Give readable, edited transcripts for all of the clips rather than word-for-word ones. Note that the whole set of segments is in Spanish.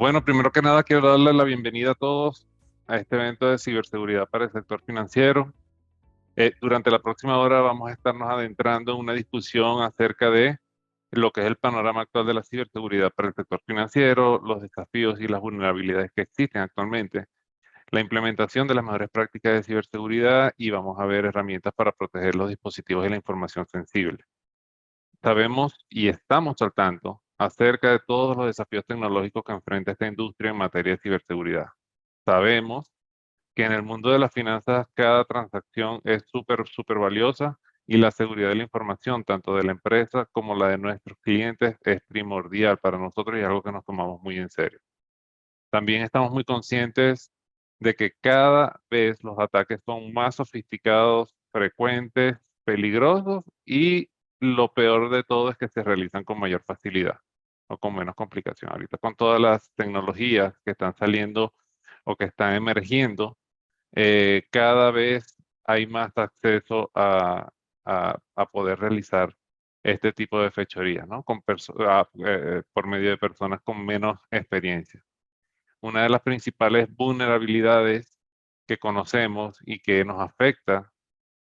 Bueno, primero que nada quiero darle la bienvenida a todos a este evento de ciberseguridad para el sector financiero. Durante la próxima hora vamos a estarnos adentrando en una discusión acerca de lo que es el panorama actual de la ciberseguridad para el sector financiero, los desafíos y las vulnerabilidades que existen actualmente, la implementación de las mejores prácticas de ciberseguridad y vamos a ver herramientas para proteger los dispositivos y la información sensible. Sabemos y estamos al tanto acerca de todos los desafíos tecnológicos que enfrenta esta industria en materia de ciberseguridad. Sabemos que en el mundo de las finanzas cada transacción es súper valiosa y la seguridad de la información, tanto de la empresa como la de nuestros clientes, es primordial para nosotros y algo que nos tomamos muy en serio. También estamos muy conscientes de que cada vez los ataques son más sofisticados, frecuentes, peligrosos y lo peor de todo es que se realizan con mayor facilidad o con menos complicación. Ahorita con todas las tecnologías que están saliendo o que están emergiendo, cada vez hay más acceso a poder realizar este tipo de fechorías, ¿no? Por medio de personas con menos experiencia. Una de las principales vulnerabilidades que conocemos y que nos afecta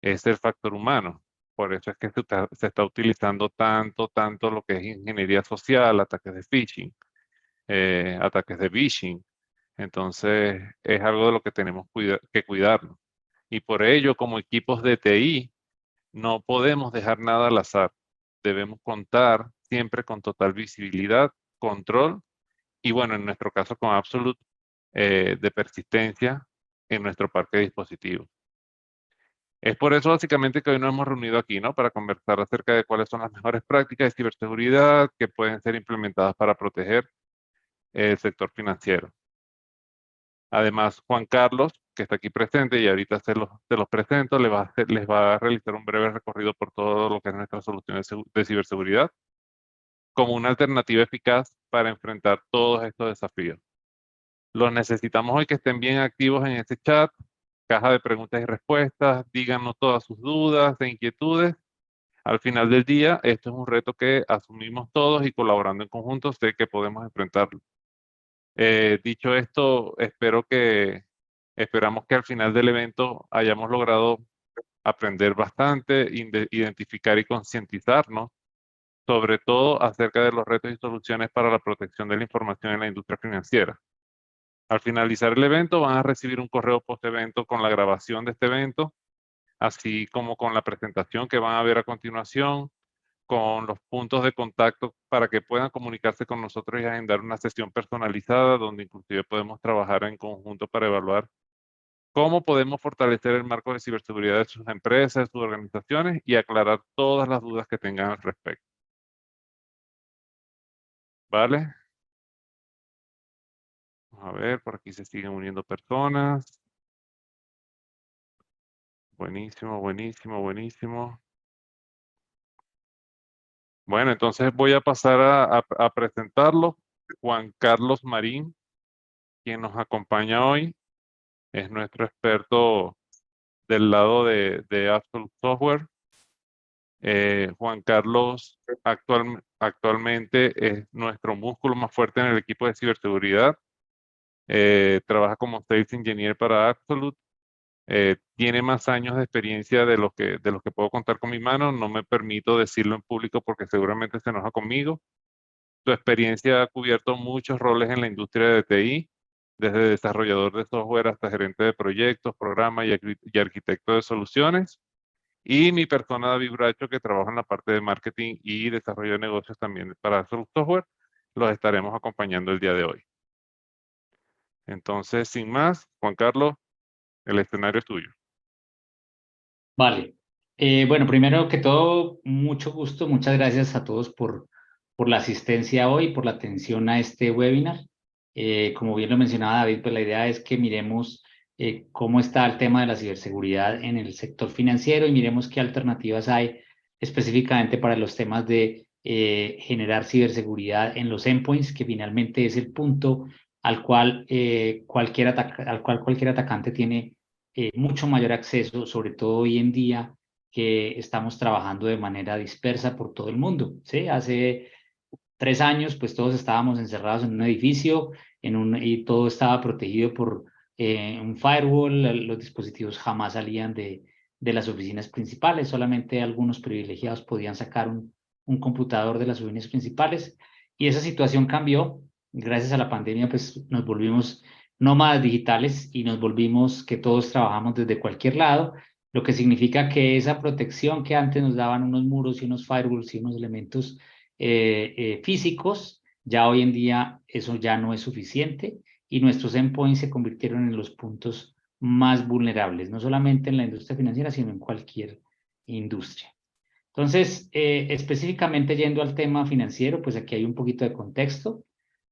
es el factor humano. Por eso es que se está utilizando tanto lo que es ingeniería social, ataques de phishing, ataques de phishing. Entonces, es algo de lo que tenemos que cuidarnos. Y por ello, como equipos de TI, no podemos dejar nada al azar. Debemos contar siempre con total visibilidad, control y, bueno, en nuestro caso con Absolute, de persistencia en nuestro parque de dispositivos. Es por eso básicamente que hoy nos hemos reunido aquí, ¿no? Para conversar acerca de cuáles son las mejores prácticas de ciberseguridad que pueden ser implementadas para proteger el sector financiero. Además, Juan Carlos, que está aquí presente y ahorita se los presento, les va a realizar un breve recorrido por todo lo que es nuestra solución de ciberseguridad como una alternativa eficaz para enfrentar todos estos desafíos. Los necesitamos hoy que estén bien activos en este chat, caja de preguntas y respuestas, díganos todas sus dudas e inquietudes. Al final del día, esto es un reto que asumimos todos y colaborando en conjunto sé que podemos enfrentarlo. Dicho esto, esperamos que al final del evento hayamos logrado aprender bastante, identificar y concientizarnos, sobre todo acerca de los retos y soluciones para la protección de la información en la industria financiera. Al finalizar el evento van a recibir un correo post-evento con la grabación de este evento, así como con la presentación que van a ver a continuación, con los puntos de contacto para que puedan comunicarse con nosotros y agendar una sesión personalizada donde inclusive podemos trabajar en conjunto para evaluar cómo podemos fortalecer el marco de ciberseguridad de sus empresas, de sus organizaciones y aclarar todas las dudas que tengan al respecto. ¿Vale? Vamos a ver, por aquí se siguen uniendo personas. Buenísimo. Bueno, entonces voy a pasar a presentarlo. Juan Carlos Marín, quien nos acompaña hoy, es nuestro experto del lado de Absolute Software. Juan Carlos actualmente es nuestro músculo más fuerte en el equipo de ciberseguridad. Trabaja como Sales Engineer para Absolute. Tiene más años de experiencia de los que puedo contar con mi mano. No me permito decirlo en público porque seguramente se enoja conmigo. Su experiencia ha cubierto muchos roles en la industria de TI, desde desarrollador de software hasta gerente de proyectos, programas y arquitecto de soluciones. Y mi persona, David Bracho, que trabaja en la parte de marketing y desarrollo de negocios también para Absolute Software, los estaremos acompañando el día de hoy. Entonces, sin más, Juan Carlos, el escenario es tuyo. Vale. Bueno, primero que todo, mucho gusto. Muchas gracias a todos por la asistencia hoy, por la atención a este webinar. Como bien lo mencionaba David, pues la idea es que miremos cómo está el tema de la ciberseguridad en el sector financiero y miremos qué alternativas hay específicamente para los temas de generar ciberseguridad en los endpoints, que finalmente es el punto al cual, cualquier atacante tiene mucho mayor acceso, sobre todo hoy en día que estamos trabajando de manera dispersa por todo el mundo, ¿sí? Hace 3 años, pues todos estábamos encerrados en un edificio y todo estaba protegido por un firewall. Los dispositivos jamás salían de las oficinas principales, solamente algunos privilegiados podían sacar un computador de las oficinas principales, y esa situación cambió. Gracias a la pandemia, pues nos volvimos nómadas digitales y nos volvimos que todos trabajamos desde cualquier lado, lo que significa que esa protección que antes nos daban unos muros y unos firewalls y unos elementos físicos, ya hoy en día eso ya no es suficiente, y nuestros endpoints se convirtieron en los puntos más vulnerables, no solamente en la industria financiera, sino en cualquier industria. Entonces, específicamente yendo al tema financiero, pues aquí hay un poquito de contexto.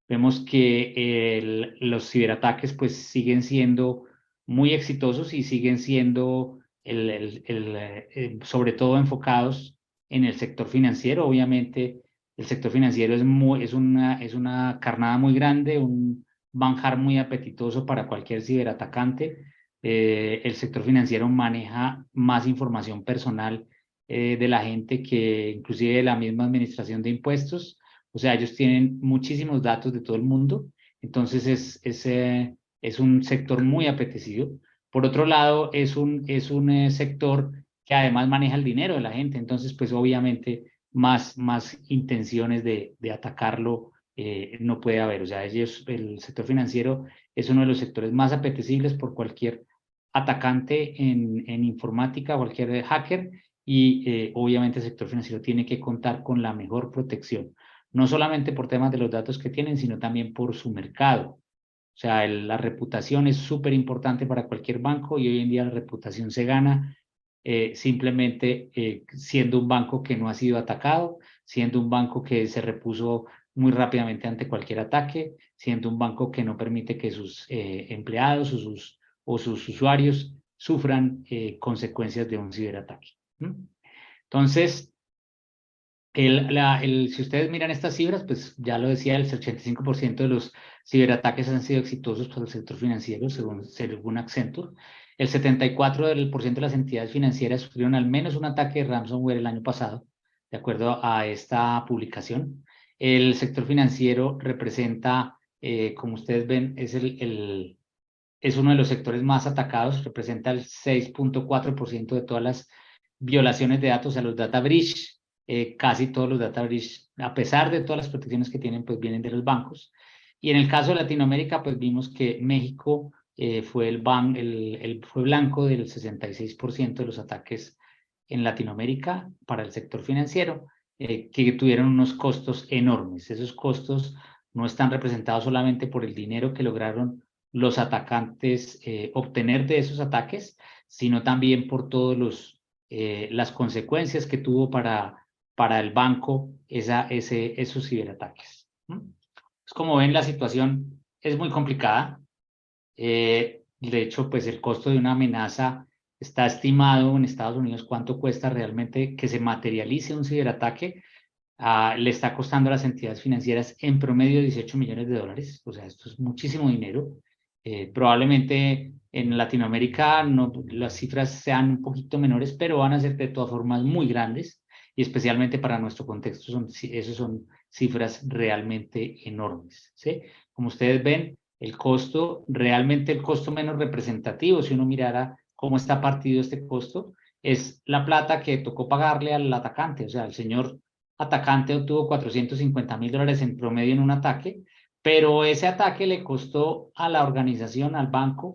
Vemos que los ciberataques pues siguen siendo muy exitosos y siguen siendo sobre todo enfocados en el sector financiero. Obviamente el sector financiero es una carnada muy grande, un manjar muy apetitoso para cualquier ciberatacante. El sector financiero maneja más información personal de la gente que inclusive de la misma administración de impuestos. O sea, ellos tienen muchísimos datos de todo el mundo, entonces es un sector muy apetecido. Por otro lado, es un sector que además maneja el dinero de la gente, entonces pues obviamente más intenciones de atacarlo no puede haber. O sea, el sector financiero es uno de los sectores más apetecibles por cualquier atacante en informática, cualquier hacker, y obviamente el sector financiero tiene que contar con la mejor protección, no solamente por temas de los datos que tienen, sino también por su mercado. O sea, la reputación es súper importante para cualquier banco, y hoy en día la reputación se gana simplemente siendo un banco que no ha sido atacado, siendo un banco que se repuso muy rápidamente ante cualquier ataque, siendo un banco que no permite que sus empleados o sus usuarios sufran consecuencias de un ciberataque. Entonces, si ustedes miran estas cifras, pues ya lo decía, el 85% de los ciberataques han sido exitosos para el sector financiero, según Accenture. El 74% de las entidades financieras sufrieron al menos un ataque de ransomware el año pasado, de acuerdo a esta publicación. El sector financiero representa, como ustedes ven, es uno de los sectores más atacados, representa el 6.4% de todas las violaciones de datos, a los data breach. Casi todos los data breach, a pesar de todas las protecciones que tienen, pues vienen de los bancos. Y en el caso de Latinoamérica, pues vimos que México fue fue blanco del 66% de los ataques en Latinoamérica para el sector financiero, que tuvieron unos costos enormes. Esos costos no están representados solamente por el dinero que lograron los atacantes obtener de esos ataques, sino también por todos las consecuencias que tuvo para el banco esos ciberataques. Pues como ven, la situación es muy complicada. De hecho, pues el costo de una amenaza está estimado en Estados Unidos. ¿Cuánto cuesta realmente que se materialice un ciberataque? Le está costando a las entidades financieras en promedio 18 millones de dólares. O sea, esto es muchísimo dinero. Probablemente en Latinoamérica las cifras sean un poquito menores, pero van a ser de todas formas muy grandes, y especialmente para nuestro contexto esos son cifras realmente enormes, ¿sí? Como ustedes ven, realmente el costo menos representativo, si uno mirara cómo está partido este costo, es la plata que tocó pagarle al atacante. O sea, el señor atacante obtuvo $450,000 en promedio en un ataque, pero ese ataque le costó a la organización, al banco,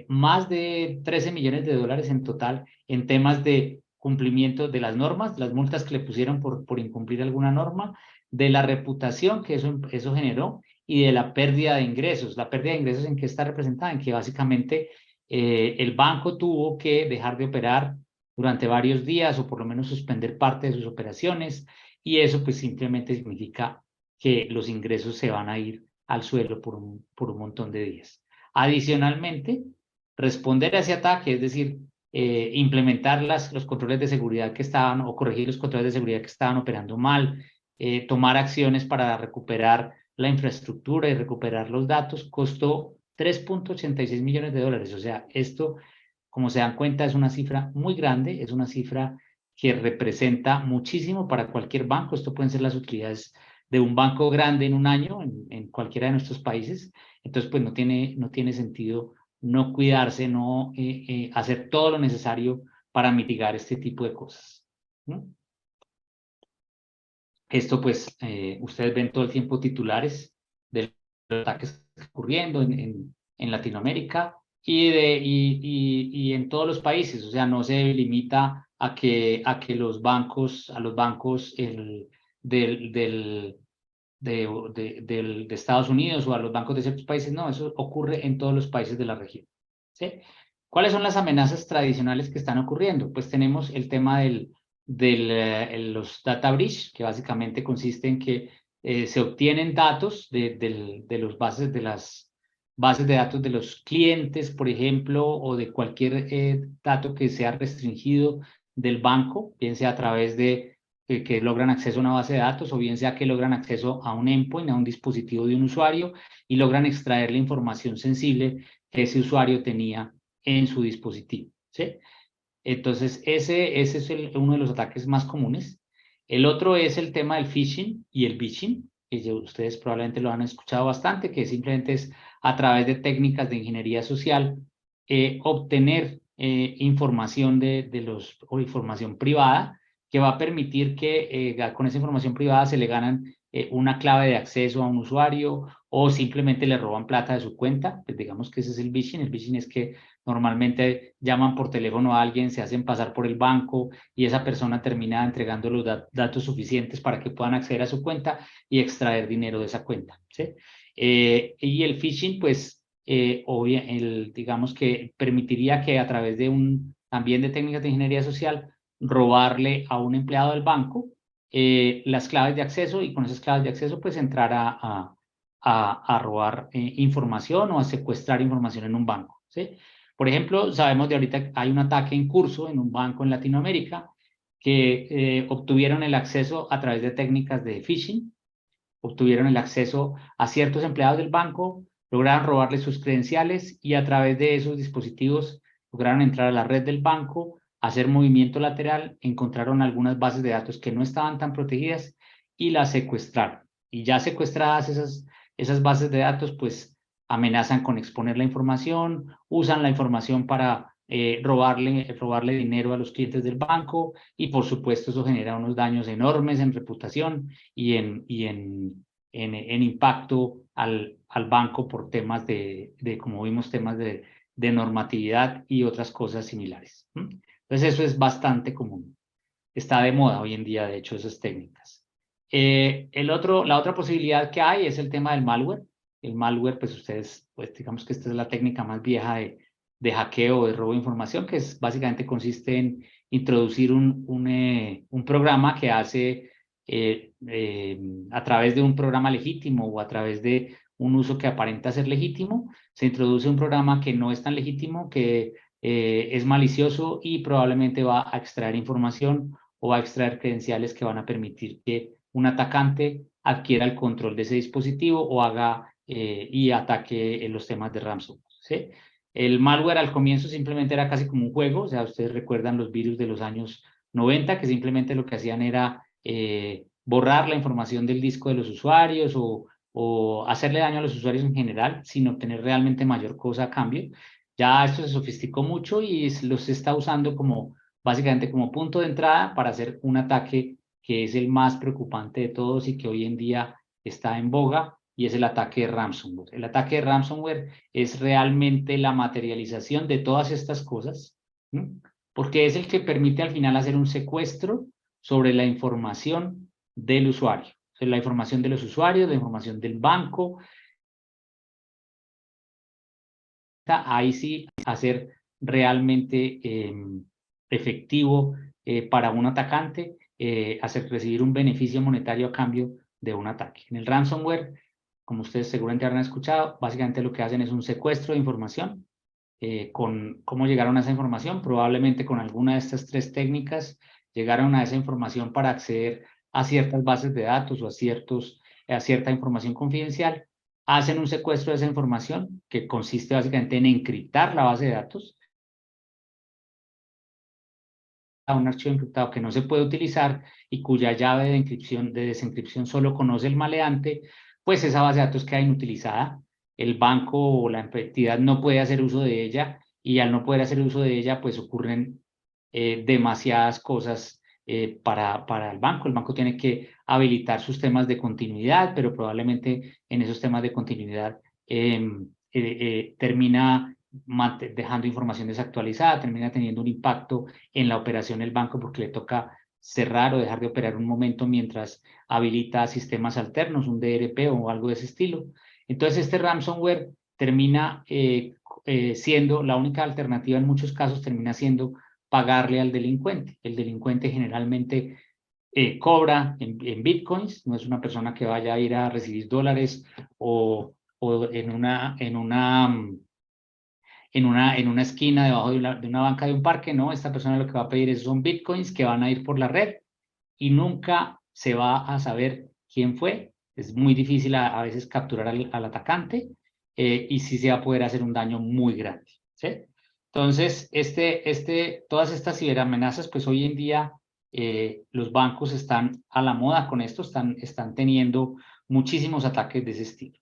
más de 13 millones de dólares en total en temas de cumplimiento de las normas, las multas que le pusieron por incumplir alguna norma, de la reputación que eso generó, y de la pérdida de ingresos. La pérdida de ingresos, ¿en qué está representada? En que básicamente el banco tuvo que dejar de operar durante varios días, o por lo menos suspender parte de sus operaciones, y eso pues simplemente significa que los ingresos se van a ir al suelo por un montón de días. Adicionalmente, responder a ese ataque, es decir, implementar los controles de seguridad que estaban, o corregir los controles de seguridad que estaban operando mal, tomar acciones para recuperar la infraestructura y recuperar los datos, costó 3.86 millones de dólares. O sea, esto, como se dan cuenta, es una cifra muy grande, es una cifra que representa muchísimo para cualquier banco. Esto pueden ser las utilidades de un banco grande en un año en cualquiera de nuestros países. Entonces, pues no tiene sentido no cuidarse, no hacer todo lo necesario para mitigar este tipo de cosas, ¿no? Esto, pues, ustedes ven todo el tiempo titulares de los ataques que están ocurriendo en Latinoamérica y en todos los países. O sea, no se limita a que a los bancos de Estados Unidos o a los bancos de ciertos países. No, eso ocurre en todos los países de la región, ¿sí? ¿Cuáles son las amenazas tradicionales que están ocurriendo? Pues tenemos el tema los data breach, que básicamente consiste en que se obtienen datos de las bases de datos de los clientes, por ejemplo, o de cualquier dato que sea restringido del banco, bien sea a través de que logran acceso a una base de datos o bien sea que logran acceso a un endpoint, a un dispositivo de un usuario y logran extraer la información sensible que ese usuario tenía en su dispositivo, ¿sí? Entonces, ese es uno de los ataques más comunes. El otro es el tema del phishing y el vishing, que ustedes probablemente lo han escuchado bastante, que simplemente es a través de técnicas de ingeniería social obtener información o información privada que va a permitir que con esa información privada se le ganan una clave de acceso a un usuario o simplemente le roban plata de su cuenta. Pues digamos que ese es el phishing. El phishing es que normalmente llaman por teléfono a alguien, se hacen pasar por el banco y esa persona termina entregando los datos suficientes para que puedan acceder a su cuenta y extraer dinero de esa cuenta, ¿sí? Y el phishing, pues, digamos que permitiría que a través también de técnicas de ingeniería social, robarle a un empleado del banco las claves de acceso y con esas claves de acceso, pues, entrar a robar información o a secuestrar información en un banco, ¿sí? Por ejemplo, sabemos de ahorita que hay un ataque en curso en un banco en Latinoamérica que obtuvieron el acceso a través de técnicas de phishing, obtuvieron el acceso a ciertos empleados del banco, lograron robarles sus credenciales y a través de esos dispositivos lograron entrar a la red del banco, hacer movimiento lateral, encontraron algunas bases de datos que no estaban tan protegidas y las secuestraron. Y ya secuestradas esas bases de datos, pues amenazan con exponer la información, usan la información para robarle dinero a los clientes del banco y por supuesto eso genera unos daños enormes en reputación y en impacto al banco por temas como vimos, temas de normatividad y otras cosas similares. Entonces eso es bastante común. Está de moda hoy en día, de hecho, esas técnicas. La otra posibilidad que hay es el tema del malware. El malware, pues ustedes, pues digamos que esta es la técnica más vieja de hackeo o de robo de información, que básicamente consiste en introducir un programa que hace a través de un programa legítimo o a través de un uso que aparenta ser legítimo, se introduce un programa que no es tan legítimo, que es malicioso y probablemente va a extraer información o va a extraer credenciales que van a permitir que un atacante adquiera el control de ese dispositivo o haga y ataque en los temas de ransomware, ¿sí? El malware al comienzo simplemente era casi como un juego, o sea, ustedes recuerdan los virus de los años 90 que simplemente lo que hacían era borrar la información del disco de los usuarios o hacerle daño a los usuarios en general sin obtener realmente mayor cosa a cambio. Ya esto se sofisticó mucho y los está usando básicamente como punto de entrada para hacer un ataque que es el más preocupante de todos y que hoy en día está en boga, y es el ataque de ransomware. El ataque de ransomware es realmente la materialización de todas estas cosas, ¿no? Porque es el que permite al final hacer un secuestro sobre la información del usuario, sobre la información de los usuarios, la información del banco. Ahí sí hacer realmente efectivo para un atacante, recibir un beneficio monetario a cambio de un ataque. En el ransomware, como ustedes seguramente habrán escuchado, básicamente lo que hacen es un secuestro de información. Con cómo llegaron a esa información, probablemente con alguna de estas tres técnicas llegaron a esa información para acceder a ciertas bases de datos o a cierta información confidencial, hacen un secuestro de esa información que consiste básicamente en encriptar la base de datos un archivo encriptado que no se puede utilizar y cuya llave de encripción, de desencripción solo conoce el maleante, pues esa base de datos queda inutilizada. El banco o la entidad no puede hacer uso de ella y al no poder hacer uso de ella, pues ocurren demasiadas cosas para el banco. El banco tiene que habilitar sus temas de continuidad, pero probablemente en esos temas de continuidad termina dejando información desactualizada, termina teniendo un impacto en la operación del banco porque le toca cerrar o dejar de operar un momento mientras habilita sistemas alternos, un DRP o algo de ese estilo. Entonces este ransomware termina siendo la única alternativa en muchos casos, termina siendo pagarle al delincuente. El delincuente generalmente cobra en bitcoins, no es una persona que vaya a ir a recibir dólares o en una esquina debajo de una banca de un parque, no, esta persona lo que va a pedir son bitcoins que van a ir por la red y nunca se va a saber quién fue. Es muy difícil a veces capturar al atacante y sí se va a poder hacer un daño muy grande, ¿sí? Entonces, todas estas ciberamenazas, pues hoy en día los bancos están a la moda con esto, están teniendo muchísimos ataques de ese estilo.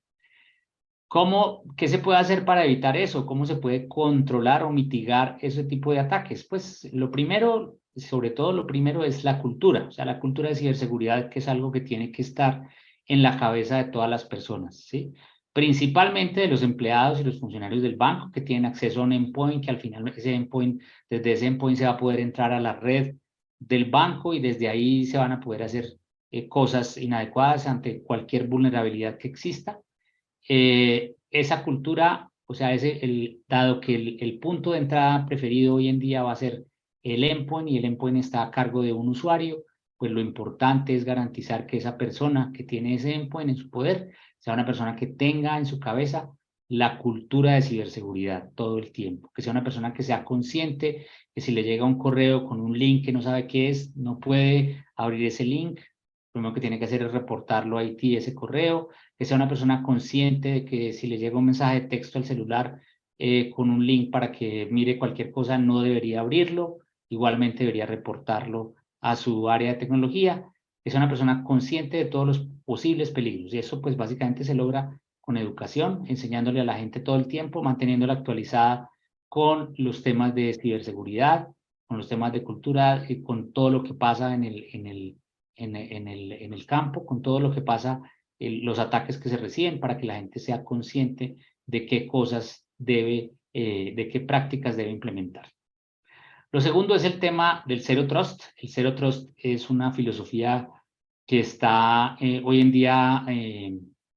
¿Qué se puede hacer para evitar eso? ¿Cómo se puede controlar o mitigar ese tipo de ataques? Pues lo primero, sobre todo lo primero es la cultura, o sea, la cultura de ciberseguridad, que es algo que tiene que estar en la cabeza de todas las personas, ¿sí? Principalmente de los empleados y los funcionarios del banco que tienen acceso a un endpoint, que al final desde ese endpoint se va a poder entrar a la red del banco y desde ahí se van a poder hacer cosas inadecuadas ante cualquier vulnerabilidad que exista. Esa cultura, o sea, dado que el punto de entrada preferido hoy en día va a ser el endpoint y el endpoint está a cargo de un usuario, pues lo importante es garantizar que esa persona que tiene ese endpoint en su poder sea una persona que tenga en su cabeza la cultura de ciberseguridad todo el tiempo, que sea una persona que sea consciente que si le llega un correo con un link que no sabe qué es, no puede abrir ese link, lo primero que tiene que hacer es reportarlo a IT ese correo, que sea una persona consciente de que si le llega un mensaje de texto al celular con un link para que mire cualquier cosa, no debería abrirlo, igualmente debería reportarlo a su área de tecnología, que sea una persona consciente de todos los posibles peligros. Y eso pues básicamente se logra con educación, enseñándole a la gente todo el tiempo, manteniéndola actualizada con los temas de ciberseguridad, con los temas de cultura, con todo lo que pasa en el campo, con todo lo que pasa los ataques que se reciben para que la gente sea consciente de qué cosas de qué prácticas debe implementar. Lo segundo es el tema del Zero Trust. El Zero Trust es una filosofía que está hoy en día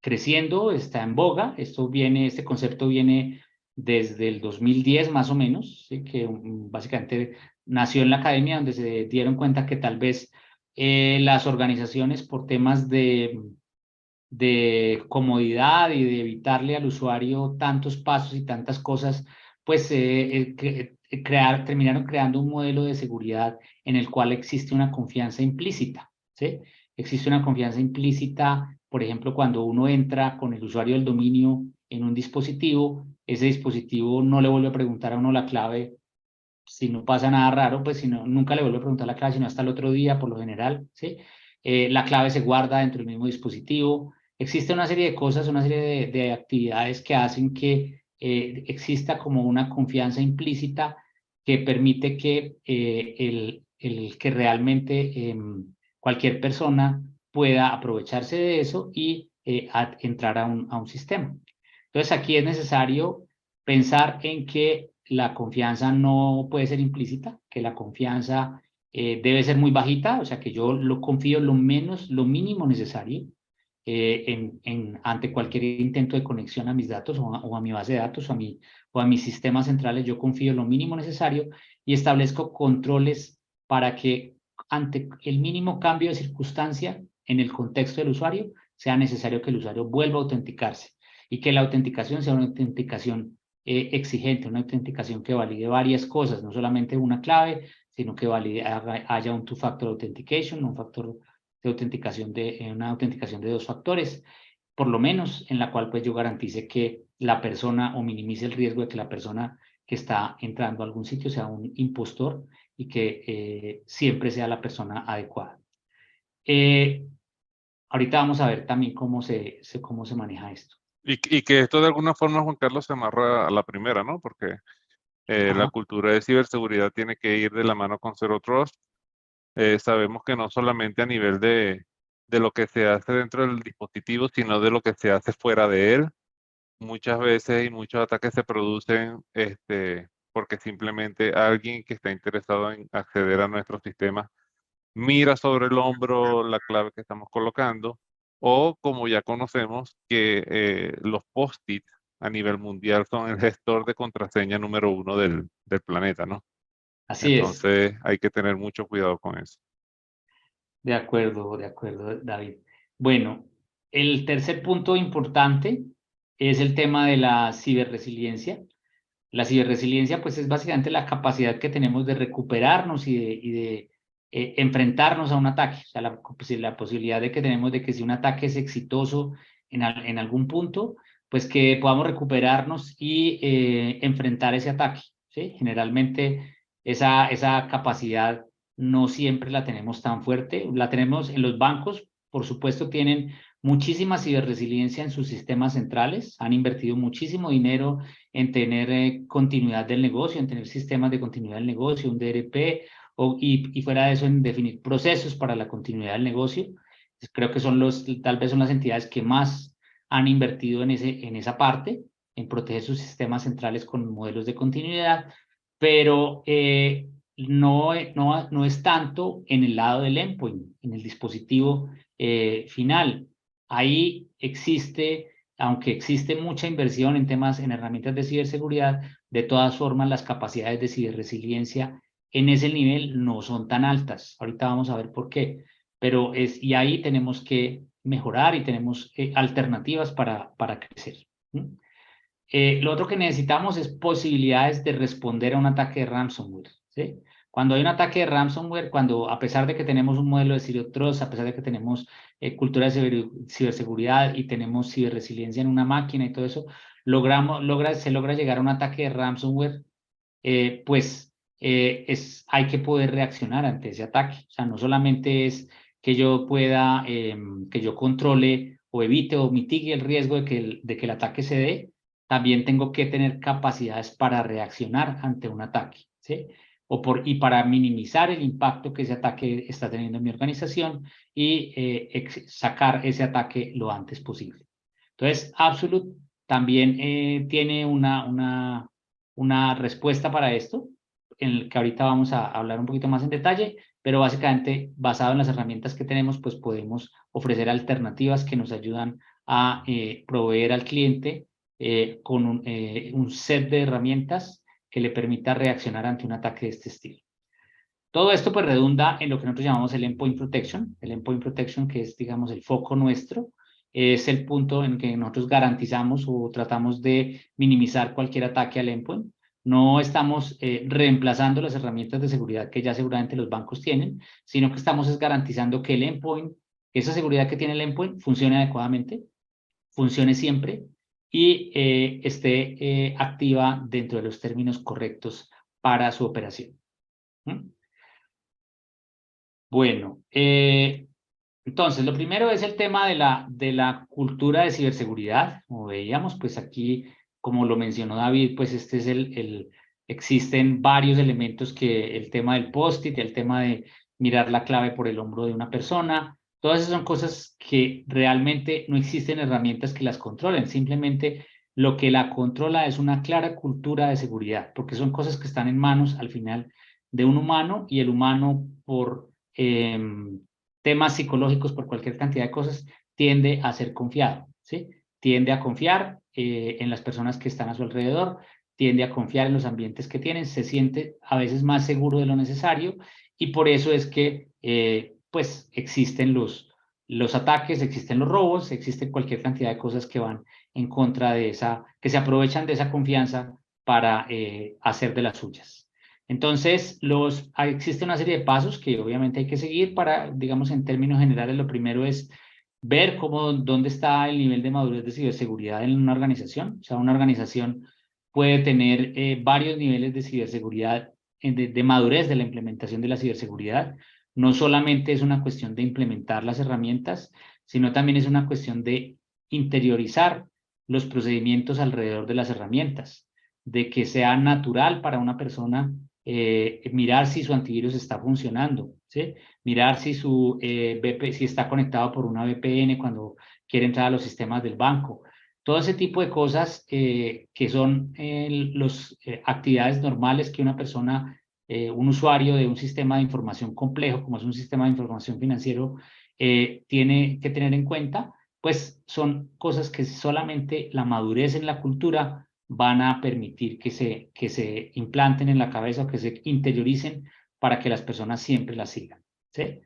creciendo, está en boga. Este concepto viene desde el 2010 más o menos, ¿sí? Que básicamente nació en la academia donde se dieron cuenta que tal vez las organizaciones por temas de comodidad y de evitarle al usuario tantos pasos y tantas cosas, pues terminaron creando un modelo de seguridad en el cual existe una confianza implícita, ¿sí? Existe una confianza implícita, por ejemplo, cuando uno entra con el usuario del dominio en un dispositivo, ese dispositivo no le vuelve a preguntar a uno la clave si no pasa nada raro, pues nunca le vuelve a preguntar la clave, sino hasta el otro día, por lo general, ¿sí? La clave se guarda dentro del mismo dispositivo. Existe una serie de cosas, una serie de actividades que hacen que exista como una confianza implícita que permite que, que realmente cualquier persona pueda aprovecharse de eso y entrar a un sistema. Entonces aquí es necesario pensar en que la confianza no puede ser implícita, que la confianza debe ser muy bajita, o sea que yo lo confío lo mínimo necesario ante cualquier intento de conexión a mis datos o a mi base de datos o a mis sistemas centrales, yo confío lo mínimo necesario y establezco controles para que ante el mínimo cambio de circunstancia en el contexto del usuario, sea necesario que el usuario vuelva a autenticarse y que la autenticación sea una autenticación exigente, una autenticación que valide varias cosas, no solamente una clave, sino que haya un two-factor authentication, un factor de autenticación una autenticación de 2 factores, por lo menos en la cual pues yo garantice que la persona o minimice el riesgo de que la persona que está entrando a algún sitio sea un impostor y que siempre sea la persona adecuada. Ahorita vamos a ver también cómo se maneja esto. Y que esto de alguna forma, Juan Carlos, se amarra a la primera, ¿no? Porque la Ajá. cultura de ciberseguridad tiene que ir de la mano con Zero Trust. Sabemos que no solamente a nivel de lo que se hace dentro del dispositivo, sino de lo que se hace fuera de él. Muchas veces y muchos ataques se producen porque simplemente alguien que está interesado en acceder a nuestro sistema mira sobre el hombro la clave que estamos colocando, o como ya conocemos, que los post-it a nivel mundial son el gestor de contraseña número uno del planeta, ¿no? Así es. Entonces hay que tener mucho cuidado con eso. De acuerdo, David. Bueno, el tercer punto importante es el tema de la ciberresiliencia. La ciberresiliencia, pues, es básicamente la capacidad que tenemos de recuperarnos y de enfrentarnos a un ataque. O sea, la posibilidad de que tenemos de que si un ataque es exitoso en algún punto, pues que podamos recuperarnos y enfrentar ese ataque, ¿sí? Generalmente esa capacidad no siempre la tenemos tan fuerte. La tenemos en los bancos, por supuesto, tienen muchísima ciberresiliencia en sus sistemas centrales, han invertido muchísimo dinero en tener continuidad del negocio, en tener sistemas de continuidad del negocio, un DRP, y fuera de eso en definir procesos para la continuidad del negocio. Creo que tal vez son las entidades que más han invertido en esa parte, en proteger sus sistemas centrales con modelos de continuidad, pero no es tanto en el lado del endpoint, en el dispositivo final. Ahí existe, aunque existe mucha inversión en temas, en herramientas de ciberseguridad, de todas formas las capacidades de ciberresiliencia en ese nivel no son tan altas. Ahorita vamos a ver por qué, y ahí tenemos que mejorar y tenemos alternativas para crecer. Lo otro que necesitamos es posibilidades de responder a un ataque de ransomware, ¿sí? Cuando hay un ataque de ransomware, cuando a pesar de que tenemos un modelo de Zero Trust, a pesar de que tenemos cultura de ciberseguridad y tenemos ciberresiliencia en una máquina y todo eso, se logra llegar a un ataque de ransomware, hay que poder reaccionar ante ese ataque. O sea, no solamente es que yo pueda, que yo controle o evite o mitigue el riesgo de que el ataque se dé, también tengo que tener capacidades para reaccionar ante un ataque, ¿sí? Y para minimizar el impacto que ese ataque está teniendo en mi organización y sacar ese ataque lo antes posible. Entonces, Absolute también tiene una respuesta para esto, en el que ahorita vamos a hablar un poquito más en detalle, pero básicamente basado en las herramientas que tenemos, pues podemos ofrecer alternativas que nos ayudan a proveer al cliente con un set de herramientas que le permita reaccionar ante un ataque de este estilo. Todo esto pues redunda en lo que nosotros llamamos el Endpoint Protection. El Endpoint Protection, que es, digamos, el foco nuestro, es el punto en que nosotros garantizamos o tratamos de minimizar cualquier ataque al endpoint. No estamos reemplazando las herramientas de seguridad que ya seguramente los bancos tienen, sino que estamos garantizando que el endpoint, esa seguridad que tiene el endpoint, funcione adecuadamente, funcione siempre y esté activa dentro de los términos correctos para su operación. ¿Mm? Bueno, entonces, lo primero es el tema de la cultura de ciberseguridad. Como veíamos, pues aquí, como lo mencionó David, pues este es existen varios elementos que el tema del post-it, el tema de mirar la clave por el hombro de una persona, todas esas son cosas que realmente no existen herramientas que las controlen. Simplemente lo que la controla es una clara cultura de seguridad, porque son cosas que están en manos al final de un humano y el humano por temas psicológicos, por cualquier cantidad de cosas, tiende a ser confiado, ¿sí? Tiende a confiar en las personas que están a su alrededor, tiende a confiar en los ambientes que tienen, se siente a veces más seguro de lo necesario y por eso es que pues existen los ataques, existen los robos, existen cualquier cantidad de cosas que van en contra de que se aprovechan de esa confianza para hacer de las suyas. Entonces, existe una serie de pasos que obviamente hay que seguir para, digamos, en términos generales, lo primero es ver dónde está el nivel de madurez de ciberseguridad en una organización. O sea, una organización puede tener varios niveles de ciberseguridad de madurez de la implementación de la ciberseguridad. No solamente es una cuestión de implementar las herramientas, sino también es una cuestión de interiorizar los procedimientos alrededor de las herramientas, de que sea natural para una persona mirar si su antivirus está funcionando, ¿sí? Mirar si si está conectado por una VPN cuando quiere entrar a los sistemas del banco. Todo ese tipo de cosas que son las actividades normales que una persona, un usuario de un sistema de información complejo, como es un sistema de información financiero, tiene que tener en cuenta, pues son cosas que solamente la madurez en la cultura van a permitir que se implanten en la cabeza o que se interioricen para que las personas siempre las sigan, ¿sí?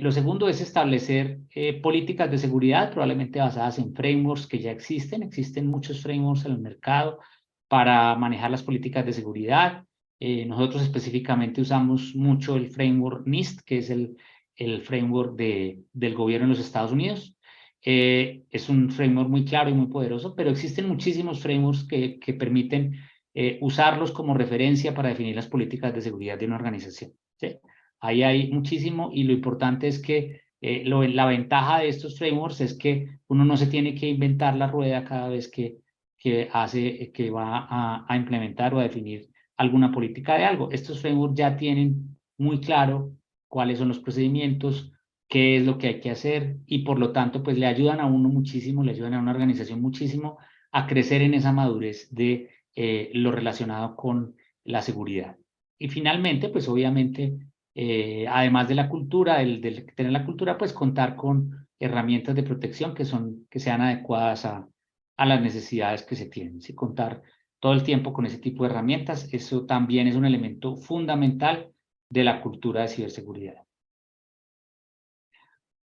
Lo segundo es establecer políticas de seguridad, probablemente basadas en frameworks que ya existen. Existen muchos frameworks en el mercado para manejar las políticas de seguridad. Nosotros específicamente usamos mucho el framework NIST, que es el framework del gobierno de los Estados Unidos. Es un framework muy claro y muy poderoso, pero existen muchísimos frameworks que permiten usarlos como referencia para definir las políticas de seguridad de una organización, ¿sí? Ahí hay muchísimo y lo importante es que la ventaja de estos frameworks es que uno no se tiene que inventar la rueda cada vez que va a implementar o a definir alguna política de algo. Estos frameworks ya tienen muy claro cuáles son los procedimientos, qué es lo que hay que hacer y por lo tanto pues le ayudan a uno muchísimo, le ayudan a una organización muchísimo a crecer en esa madurez de lo relacionado con la seguridad. Y finalmente pues obviamente además de la cultura, del tener la cultura, pues contar con herramientas de protección que sean adecuadas a las necesidades que se tienen. ¿Sí? Contar todo el tiempo con ese tipo de herramientas, eso también es un elemento fundamental de la cultura de ciberseguridad.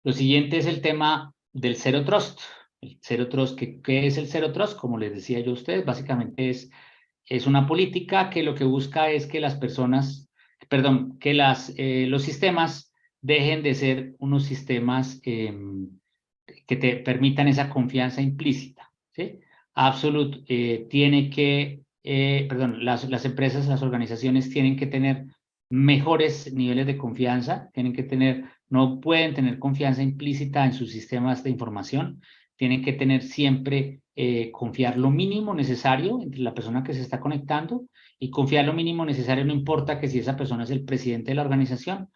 Lo siguiente es el tema del Zero Trust. El Zero Trust, ¿qué es el Zero Trust? Como les decía yo a ustedes, básicamente es una política que lo que busca es que las personas, perdón, que los sistemas dejen de ser unos sistemas que te permitan esa confianza implícita, ¿sí? Absolute tiene que, perdón, las empresas, las organizaciones tienen que tener mejores niveles de confianza, no pueden tener confianza implícita en sus sistemas de información, tienen que tener siempre confiar lo mínimo necesario entre la persona que se está conectando y confiar lo mínimo necesario no importa que si esa persona es el presidente de la organización,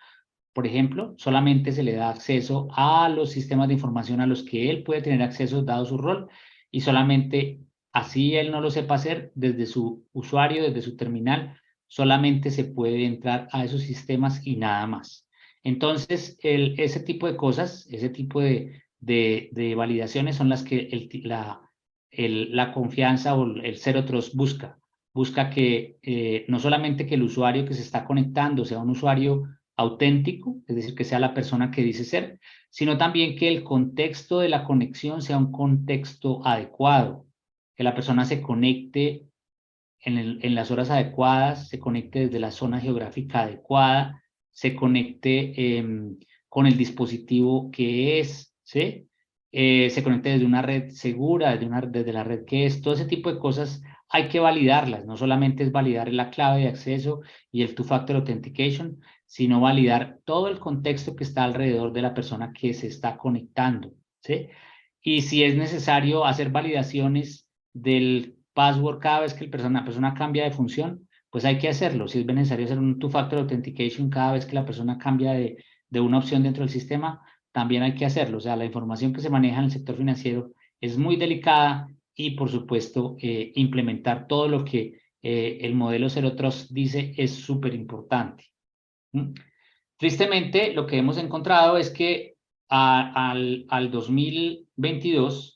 por ejemplo, solamente se le da acceso a los sistemas de información a los que él puede tener acceso dado su rol y solamente así él no lo sepa hacer desde su usuario, desde su terminal, solamente se puede entrar a esos sistemas y nada más. Entonces, ese tipo de cosas, ese tipo de validaciones son las que la confianza o el Zero Trust busca. Busca que no solamente que el usuario que se está conectando sea un usuario auténtico, es decir, que sea la persona que dice ser, sino también que el contexto de la conexión sea un contexto adecuado, que la persona se conecte en las horas adecuadas, se conecte desde la zona geográfica adecuada, se conecte con el dispositivo que es, ¿sí? Se conecte desde una red segura, desde la red que es, todo ese tipo de cosas hay que validarlas, no solamente es validar la clave de acceso y el two-factor authentication, sino validar todo el contexto que está alrededor de la persona que se está conectando, ¿sí? Y si es necesario hacer validaciones del password cada vez que la persona cambia de función, pues hay que hacerlo. Si es necesario hacer un two-factor authentication cada vez que la persona cambia de una opción dentro del sistema, también hay que hacerlo. O sea, la información que se maneja en el sector financiero es muy delicada y, por supuesto, implementar todo lo que el modelo Zero Trust dice es súper importante. Tristemente, lo que hemos encontrado es que al 2022,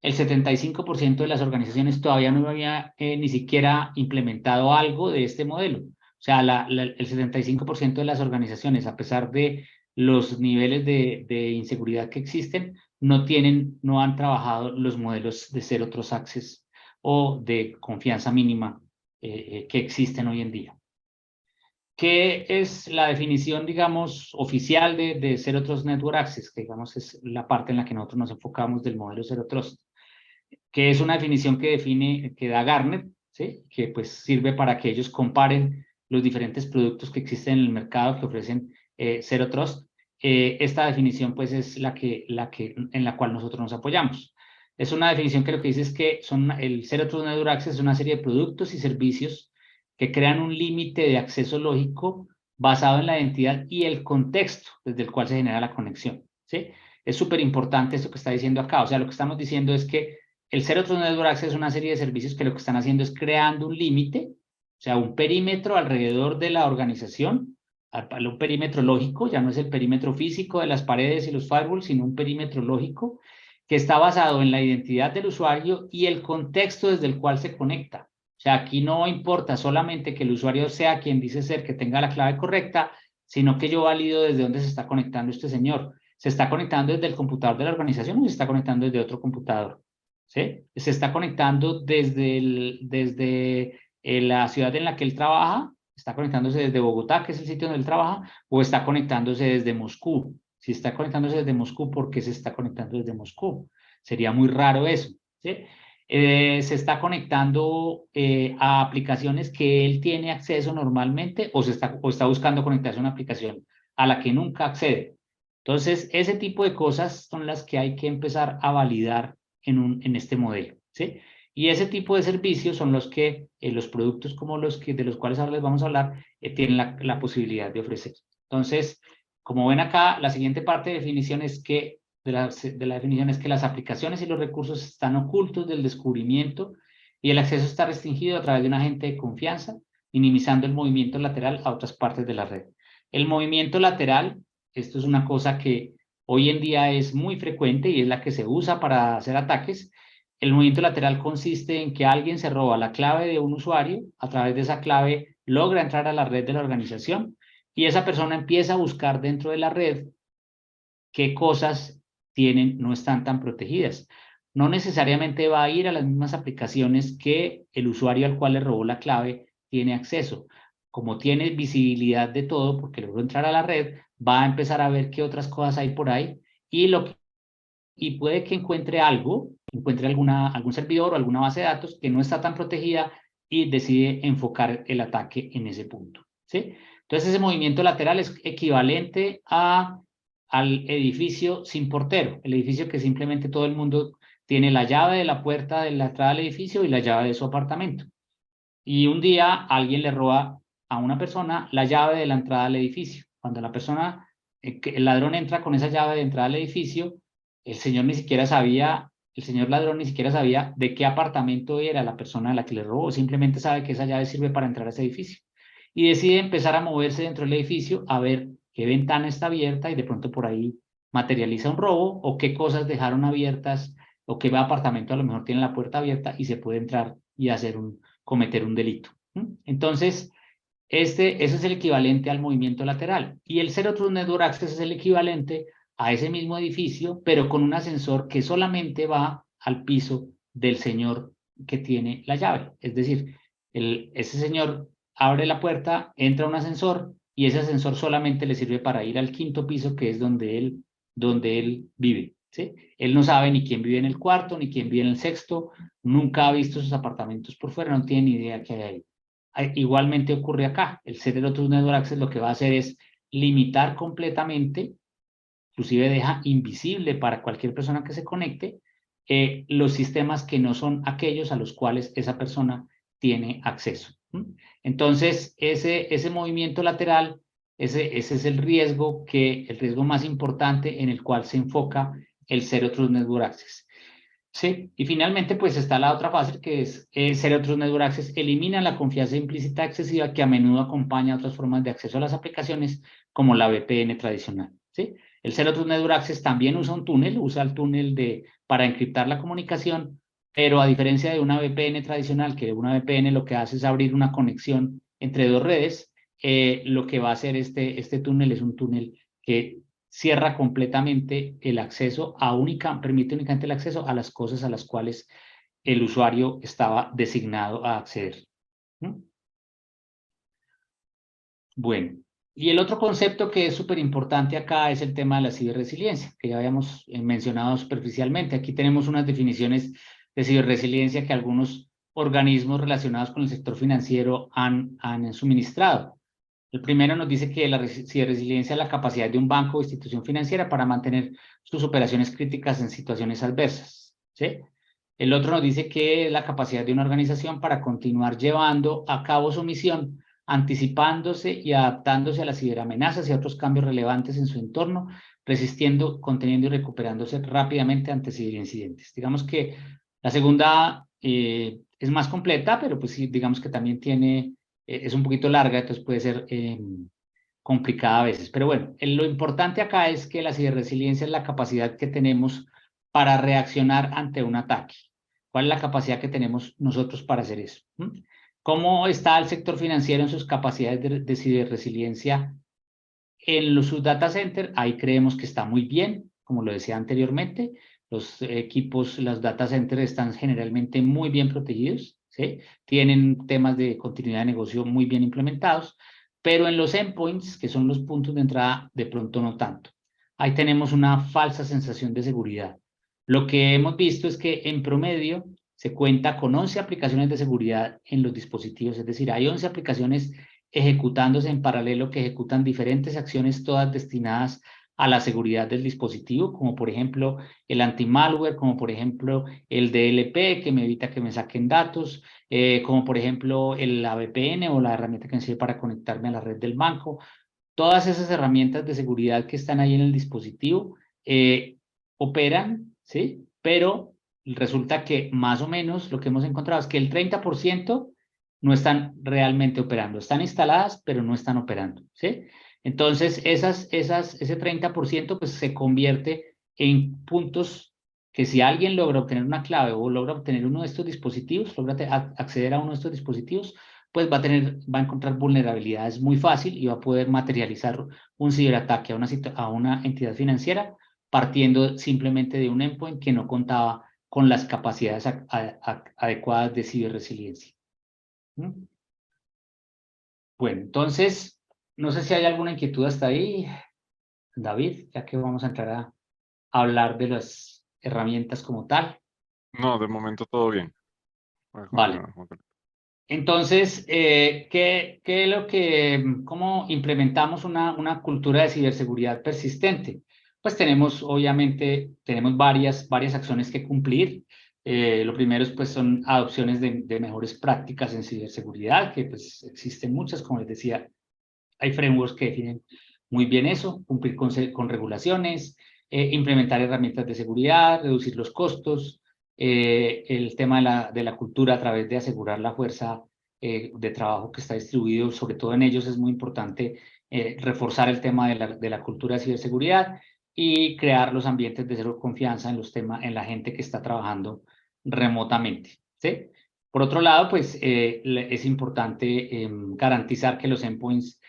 el 75% de las organizaciones todavía no había ni siquiera implementado algo de este modelo. O sea, el 75% de las organizaciones, a pesar de los niveles de inseguridad que existen, no han trabajado los modelos de Zero Trust Access o de confianza mínima que existen hoy en día. ¿Qué es la definición, digamos, oficial de Zero Trust Network Access? Que, digamos, es la parte en la que nosotros nos enfocamos del modelo Zero Trust, que es una definición que da Gartner, ¿sí? Que pues sirve para que ellos comparen los diferentes productos que existen en el mercado que ofrecen Zero Trust. Esta definición pues es en la cual nosotros nos apoyamos. Es una definición que lo que dice es que el Zero Trust Network Access es una serie de productos y servicios que crean un límite de acceso lógico basado en la identidad y el contexto desde el cual se genera la conexión, ¿sí? Es súper importante esto que está diciendo acá. O sea, lo que estamos diciendo es que el Zero Trust Network Access es una serie de servicios que lo que están haciendo es creando un límite, o sea, un perímetro alrededor de la organización, un perímetro lógico, ya no es el perímetro físico de las paredes y los firewalls, sino un perímetro lógico que está basado en la identidad del usuario y el contexto desde el cual se conecta. O sea, aquí no importa solamente que el usuario sea quien dice ser, que tenga la clave correcta, sino que yo valido desde dónde se está conectando este señor. ¿Se está conectando desde el computador de la organización o se está conectando desde otro computador? ¿Sí? ¿Se está conectando desde la ciudad en la que él trabaja? ¿Está conectándose desde Bogotá, que es el sitio donde él trabaja? ¿O está conectándose desde Moscú? Si está conectándose desde Moscú, ¿por qué se está conectando desde Moscú? Sería muy raro eso, ¿sí? Se está conectando a aplicaciones que él tiene acceso normalmente o está buscando conectarse a una aplicación a la que nunca accede. Entonces, ese tipo de cosas son las que hay que empezar a validar en este modelo, ¿sí? Y ese tipo de servicios son los que los productos como de los cuales ahora les vamos a hablar tienen la posibilidad de ofrecer. Entonces, como ven acá, la siguiente parte de definición es que de la definición es que las aplicaciones y los recursos están ocultos del descubrimiento y el acceso está restringido a través de un agente de confianza, minimizando el movimiento lateral a otras partes de la red. El movimiento lateral, esto es una cosa que hoy en día es muy frecuente y es la que se usa para hacer ataques. El movimiento lateral consiste en que alguien se roba la clave de un usuario, a través de esa clave logra entrar a la red de la organización y esa persona empieza a buscar dentro de la red qué cosas no están tan protegidas. No necesariamente va a ir a las mismas aplicaciones que el usuario al cual le robó la clave tiene acceso. Como tiene visibilidad de todo, porque logró entrar a la red, va a empezar a ver qué otras cosas hay por ahí y puede que encuentre algún servidor o alguna base de datos que no está tan protegida y decide enfocar el ataque en ese punto, ¿sí? Entonces ese movimiento lateral es equivalente al edificio sin portero, el edificio que simplemente todo el mundo tiene la llave de la puerta de la entrada al edificio y la llave de su apartamento. Y un día alguien le roba a una persona la llave de la entrada al edificio. Cuando el ladrón entra con esa llave de entrada al edificio, el señor ladrón ni siquiera sabía de qué apartamento era la persona a la que le robó, simplemente sabe que esa llave sirve para entrar a ese edificio. Y decide empezar a moverse dentro del edificio a ver qué ventana está abierta y de pronto por ahí materializa un robo o qué cosas dejaron abiertas o qué apartamento a lo mejor tiene la puerta abierta y se puede entrar y cometer un delito. Entonces, ese es el equivalente al movimiento lateral. Y el Zero Trust Network Access es el equivalente a ese mismo edificio, pero con un ascensor que solamente va al piso del señor que tiene la llave. Es decir, ese señor abre la puerta, entra a un ascensor y ese ascensor solamente le sirve para ir al quinto piso, que es donde él vive, ¿sí? Él no sabe ni quién vive en el cuarto, ni quién vive en el sexto, nunca ha visto sus apartamentos por fuera, no tiene ni idea qué hay ahí. Igualmente ocurre acá. El Zero Trust Network Access lo que va a hacer es limitar completamente, inclusive deja invisible para cualquier persona que se conecte, los sistemas que no son aquellos a los cuales esa persona tiene acceso. Entonces, ese movimiento lateral, ese es el riesgo más importante en el cual se enfoca el Zero Trust Network Access. Sí, y finalmente pues está la otra fase que es Zero Trust Network Access elimina la confianza implícita excesiva que a menudo acompaña a otras formas de acceso a las aplicaciones como la VPN tradicional, ¿sí? El Zero Trust Network Access también usa el túnel para encriptar la comunicación, pero a diferencia de una VPN tradicional, que una VPN lo que hace es abrir una conexión entre dos redes, lo que va a hacer este túnel es un túnel que cierra completamente el acceso permite únicamente el acceso a las cosas a las cuales el usuario estaba designado a acceder. Bueno, y el otro concepto que es súper importante acá es el tema de la ciberresiliencia, que ya habíamos mencionado superficialmente. Aquí tenemos unas definiciones de ciberresiliencia que algunos organismos relacionados con el sector financiero han suministrado. El primero nos dice que la ciberresiliencia es la capacidad de un banco o institución financiera para mantener sus operaciones críticas en situaciones adversas, ¿sí? El otro nos dice que es la capacidad de una organización para continuar llevando a cabo su misión, anticipándose y adaptándose a las ciberamenazas y a otros cambios relevantes en su entorno, resistiendo, conteniendo y recuperándose rápidamente ante ciberincidentes. Digamos que la segunda es más completa, pero pues sí, digamos que también tiene, es un poquito larga, entonces puede ser complicada a veces. Pero bueno, lo importante acá es que la ciberresiliencia es la capacidad que tenemos para reaccionar ante un ataque. ¿Cuál es la capacidad que tenemos nosotros para hacer eso? ¿Cómo está el sector financiero en sus capacidades de ciberresiliencia? Sus data centers, ahí creemos que está muy bien, como lo decía anteriormente. Los equipos, los data centers están generalmente muy bien protegidos, ¿sí? Tienen temas de continuidad de negocio muy bien implementados, pero en los endpoints, que son los puntos de entrada, de pronto no tanto. Ahí tenemos una falsa sensación de seguridad. Lo que hemos visto es que en promedio se cuenta con 11 aplicaciones de seguridad en los dispositivos, es decir, hay 11 aplicaciones ejecutándose en paralelo que ejecutan diferentes acciones todas destinadas a la seguridad del dispositivo, como por ejemplo el anti-malware, como por ejemplo el DLP que me evita que me saquen datos, como por ejemplo la VPN o la herramienta que me sirve para conectarme a la red del banco. Todas esas herramientas de seguridad que están ahí en el dispositivo operan, ¿sí? Pero resulta que más o menos lo que hemos encontrado es que el 30% no están realmente operando. Están instaladas, pero no están operando, ¿sí? Entonces, ese 30% pues se convierte en puntos que si alguien logra obtener una clave o logra obtener uno de estos dispositivos, logra acceder a uno de estos dispositivos, pues va a encontrar vulnerabilidades muy fácil y va a poder materializar un ciberataque a una entidad financiera partiendo simplemente de un endpoint que no contaba con las capacidades adecuadas de ciberresiliencia. Bueno, entonces, no sé si hay alguna inquietud hasta ahí, David, ya que vamos a entrar a hablar de las herramientas como tal. No, de momento todo bien. Puedes Vale. continuar, Juan Carlos. Entonces, ¿qué es lo cómo implementamos una cultura de ciberseguridad persistente? Pues obviamente, tenemos varias acciones que cumplir. Lo primero pues son adopciones de mejores prácticas en ciberseguridad, que pues existen muchas, como les decía, hay frameworks que definen muy bien eso, cumplir con regulaciones, implementar herramientas de seguridad, reducir los costos, el tema de la cultura a través de asegurar la fuerza de trabajo que está distribuido, sobre todo en ellos es muy importante reforzar el tema de la cultura de ciberseguridad y crear los ambientes de cero confianza en la gente que está trabajando remotamente, ¿sí? Por otro lado, pues es importante garantizar que los endpoints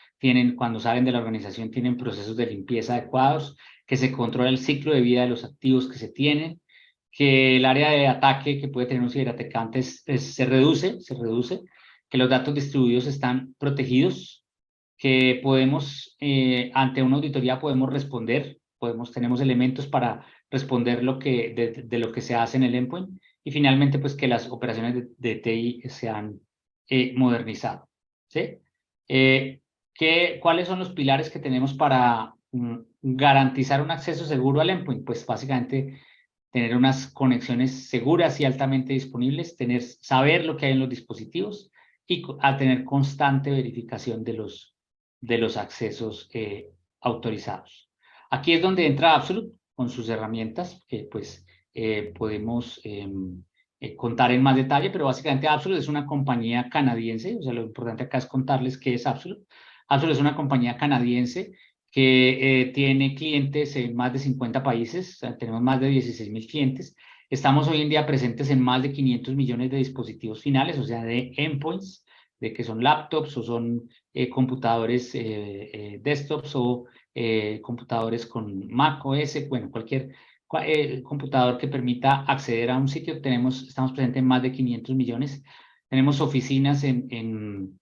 cuando salen de la organización, tienen procesos de limpieza adecuados, que se controla el ciclo de vida de los activos que se tienen, que el área de ataque que puede tener un ciberatacante se reduce, que los datos distribuidos están protegidos, que podemos, ante una auditoría podemos responder, tenemos elementos para responder de lo que se hace en el endpoint, y finalmente pues que las operaciones de TI se han modernizado, ¿sí? ¿Cuáles son los pilares que tenemos para garantizar un acceso seguro al endpoint? Pues básicamente tener unas conexiones seguras y altamente disponibles, saber lo que hay en los dispositivos y a tener constante verificación de los accesos autorizados. Aquí es donde entra Absolute con sus herramientas, que pues podemos contar en más detalle, pero básicamente Absolute es una compañía canadiense, o sea, lo importante acá es contarles qué es Absolute. Absolute es una compañía canadiense que tiene clientes en más de 50 países, o sea, tenemos más de 16,000 clientes. Estamos hoy en día presentes en más de 500 millones de dispositivos finales, o sea, de endpoints, de que son laptops o son computadores desktops o computadores con Mac OS, bueno, cualquier computador que permita acceder a un sitio. Estamos presentes en más de 500 millones. Tenemos oficinas en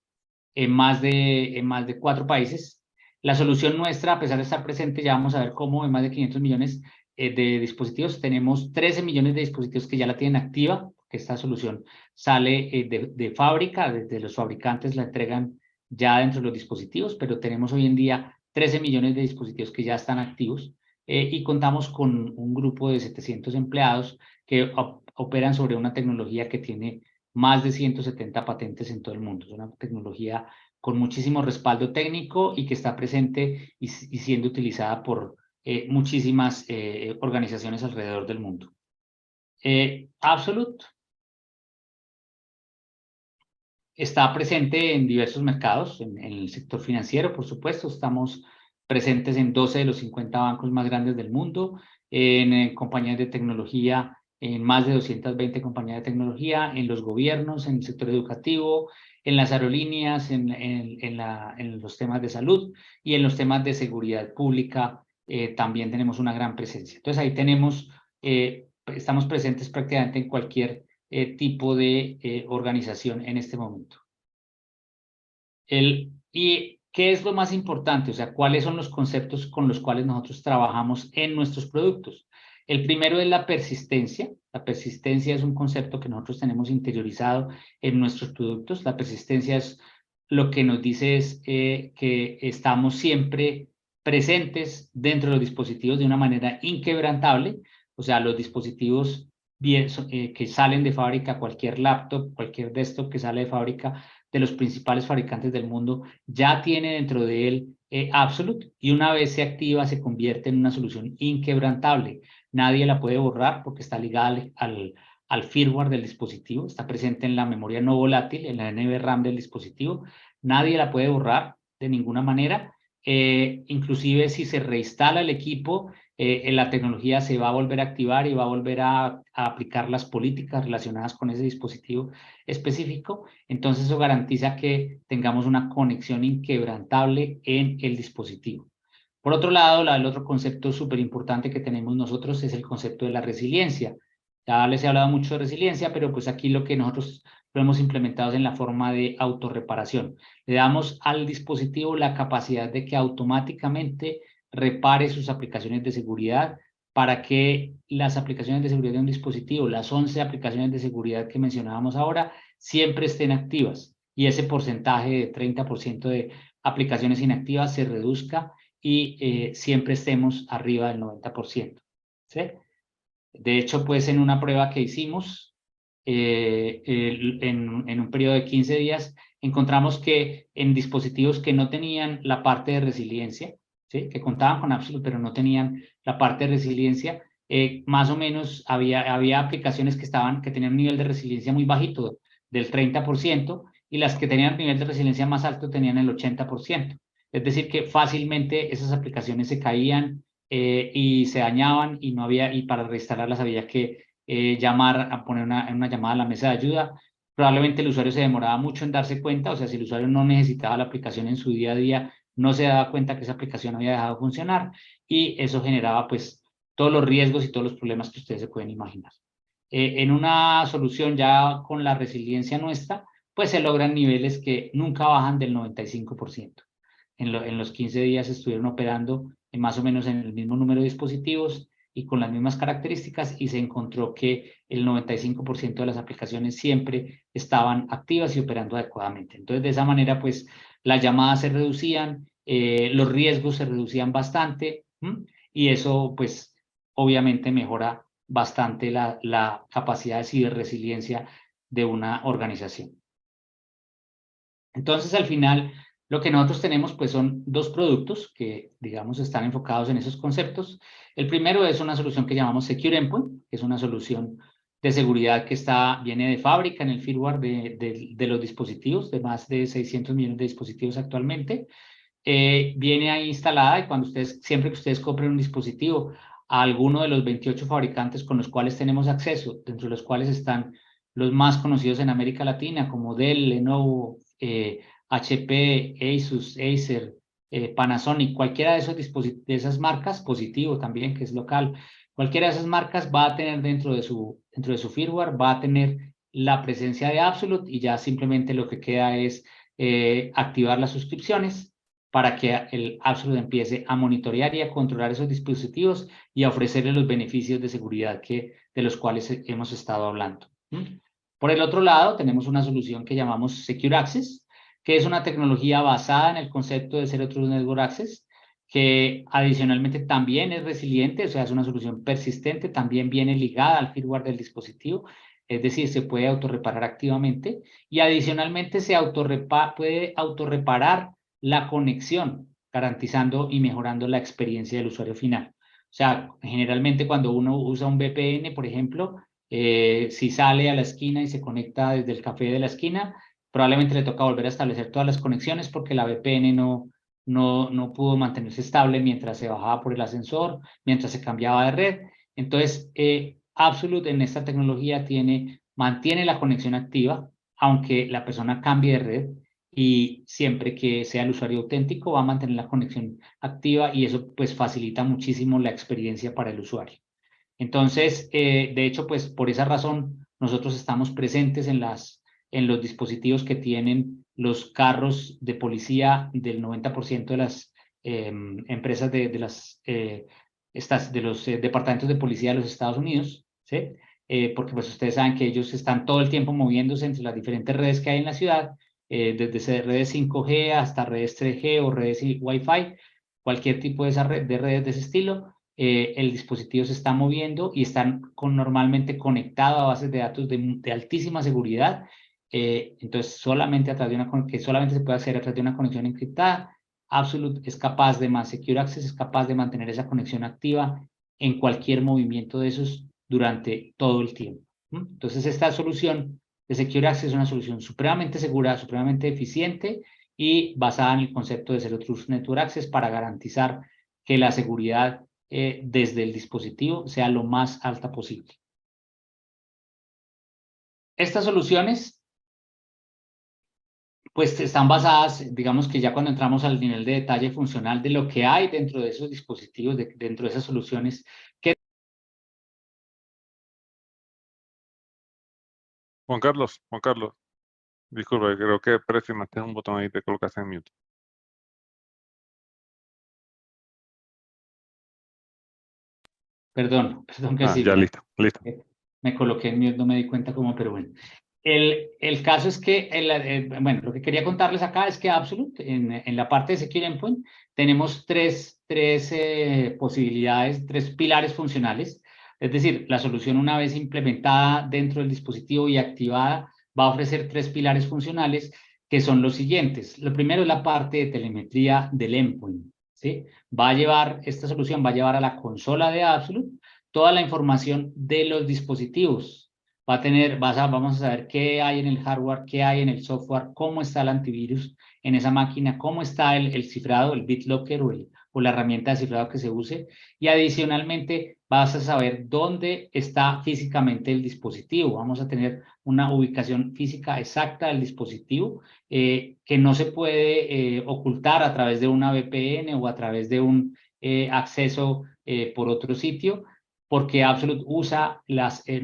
más de 4 países. La solución nuestra, a pesar de estar presente, ya vamos a ver cómo en más de 500 millones de dispositivos, tenemos 13 millones de dispositivos que ya la tienen activa, que esta solución sale de fábrica, desde los fabricantes la entregan ya dentro de los dispositivos, pero tenemos hoy en día 13 millones de dispositivos que ya están activos y contamos con un grupo de 700 empleados que operan sobre una tecnología que tiene más de 170 patentes en todo el mundo. Es una tecnología con muchísimo respaldo técnico y que está presente y siendo utilizada por muchísimas organizaciones alrededor del mundo. Absolute está presente en diversos mercados, en el sector financiero, por supuesto. Estamos presentes en 12 de los 50 bancos más grandes del mundo, en compañías de tecnología, en más de 220 compañías de tecnología, en los gobiernos, en el sector educativo, en las aerolíneas, en los temas de salud y en los temas de seguridad pública también tenemos una gran presencia. Entonces ahí tenemos, estamos presentes prácticamente en cualquier tipo de organización en este momento. ¿Y qué es lo más importante? O sea, ¿cuáles son los conceptos con los cuales nosotros trabajamos en nuestros productos? El primero es la persistencia. La persistencia es un concepto que nosotros tenemos interiorizado en nuestros productos. La persistencia es lo que nos dice es que estamos siempre presentes dentro de los dispositivos de una manera inquebrantable. O sea, los dispositivos que salen de fábrica, cualquier laptop, cualquier desktop que sale de fábrica de los principales fabricantes del mundo, ya tiene dentro de él Absolute y una vez se activa se convierte en una solución inquebrantable. Nadie la puede borrar porque está ligada al firmware del dispositivo, está presente en la memoria no volátil, en la NVRAM del dispositivo. Nadie la puede borrar de ninguna manera. Inclusive si se reinstala el equipo, la tecnología se va a volver a activar y va a volver a aplicar las políticas relacionadas con ese dispositivo específico. Entonces eso garantiza que tengamos una conexión inquebrantable en el dispositivo. Por otro lado, el otro concepto súper importante que tenemos nosotros es el concepto de la resiliencia. Ya les he hablado mucho de resiliencia, pero pues aquí lo que nosotros lo hemos implementado es en la forma de autorreparación. Le damos al dispositivo la capacidad de que automáticamente repare sus aplicaciones de seguridad para que las aplicaciones de seguridad de un dispositivo, las 11 aplicaciones de seguridad que mencionábamos ahora, siempre estén activas y ese porcentaje de 30% de aplicaciones inactivas se reduzca y siempre estemos arriba del 90%. ¿Sí? De hecho, pues en una prueba que hicimos, en un periodo de 15 días, encontramos que en dispositivos que no tenían la parte de resiliencia, ¿sí? Que contaban con Absolute, pero no tenían la parte de resiliencia, más o menos había aplicaciones que tenían un nivel de resiliencia muy bajito, del 30%, y las que tenían nivel de resiliencia más alto tenían el 80%. Es decir, que fácilmente esas aplicaciones se caían y se dañaban y no había, y para reinstalarlas había que llamar, a poner una llamada a la mesa de ayuda. Probablemente el usuario se demoraba mucho en darse cuenta, o sea, si el usuario no necesitaba la aplicación en su día a día, no se daba cuenta que esa aplicación había dejado de funcionar y eso generaba pues todos los riesgos y todos los problemas que ustedes se pueden imaginar. En una solución ya con la resiliencia nuestra, pues se logran niveles que nunca bajan del 95%. En los 15 días estuvieron operando más o menos en el mismo número de dispositivos y con las mismas características y se encontró que el 95% de las aplicaciones siempre estaban activas y operando adecuadamente. Entonces, de esa manera, pues, las llamadas se reducían, los riesgos se reducían bastante y eso, pues, obviamente mejora bastante la capacidad de ciberresiliencia de una organización. Entonces, al final, lo que nosotros tenemos pues son dos productos que, digamos, están enfocados en esos conceptos. El primero es una solución que llamamos Secure Endpoint, que es una solución de seguridad que viene de fábrica en el firmware de los dispositivos, de más de 600 millones de dispositivos actualmente. Viene ahí instalada y siempre que ustedes compren un dispositivo a alguno de los 28 fabricantes con los cuales tenemos acceso, dentro de los cuales están los más conocidos en América Latina, como Dell, Lenovo, HP, Asus, Acer, Panasonic, cualquiera de de esas marcas, Positivo también, que es local, cualquiera de esas marcas va a tener dentro de su firmware, va a tener la presencia de Absolute y ya simplemente lo que queda es activar las suscripciones para que el Absolute empiece a monitorear y a controlar esos dispositivos y a ofrecerle los beneficios de seguridad de los cuales hemos estado hablando. Por el otro lado, tenemos una solución que llamamos Secure Access, que es una tecnología basada en el concepto de Zero Trust Network Access, que adicionalmente también es resiliente, o sea, es una solución persistente, también viene ligada al firmware del dispositivo, es decir, se puede autorreparar activamente y adicionalmente puede autorreparar la conexión, garantizando y mejorando la experiencia del usuario final. O sea, generalmente cuando uno usa un VPN, por ejemplo, si sale a la esquina y se conecta desde el café de la esquina, probablemente le toca volver a establecer todas las conexiones porque la VPN no pudo mantenerse estable mientras se bajaba por el ascensor, mientras se cambiaba de red. Entonces, Absolute en esta tecnología mantiene la conexión activa, aunque la persona cambie de red, y siempre que sea el usuario auténtico va a mantener la conexión activa y eso pues facilita muchísimo la experiencia para el usuario. Entonces, de hecho, pues por esa razón nosotros estamos presentes en los dispositivos que tienen los carros de policía del 90% de las empresas de los departamentos de policía de los Estados Unidos, ¿sí? Porque pues ustedes saben que ellos están todo el tiempo moviéndose entre las diferentes redes que hay en la ciudad, desde redes 5G hasta redes 3G o redes Wi-Fi, cualquier tipo de, de redes de ese estilo. El dispositivo se está moviendo y están normalmente conectados a bases de datos de altísima seguridad. Entonces, solamente que solamente se puede hacer a través de una conexión encriptada. Absolute es capaz Secure Access es capaz de mantener esa conexión activa en cualquier movimiento de esos durante todo el tiempo. Entonces, esta solución de Secure Access es una solución supremamente segura, supremamente eficiente y basada en el concepto de Zero Trust Network Access para garantizar que la seguridad desde el dispositivo sea lo más alta posible. Estas soluciones pues están basadas, digamos que ya cuando entramos al nivel de detalle funcional de lo que hay dentro de esos dispositivos, dentro de esas soluciones. Juan Carlos, disculpa, creo que presionaste un botón ahí y te colocaste en mute. Perdón que sí. Ya, listo. Me coloqué en mute, no me di cuenta cómo, pero bueno. El caso es que, bueno, lo que quería contarles acá es que Absolute, en la parte de Secure Endpoint, tenemos tres posibilidades, tres pilares funcionales. Es decir, la solución una vez implementada dentro del dispositivo y activada va a ofrecer tres pilares funcionales que son los siguientes. Lo primero es la parte de telemetría del endpoint, ¿sí? Esta solución va a llevar a la consola de Absolute toda la información de los dispositivos. Vamos a saber qué hay en el hardware, qué hay en el software, cómo está el antivirus en esa máquina, cómo está el cifrado, el BitLocker o la herramienta de cifrado que se use. Y adicionalmente vas a saber dónde está físicamente el dispositivo. Vamos a tener una ubicación física exacta del dispositivo que no se puede ocultar a través de una VPN o a través de un acceso por otro sitio, porque Absolute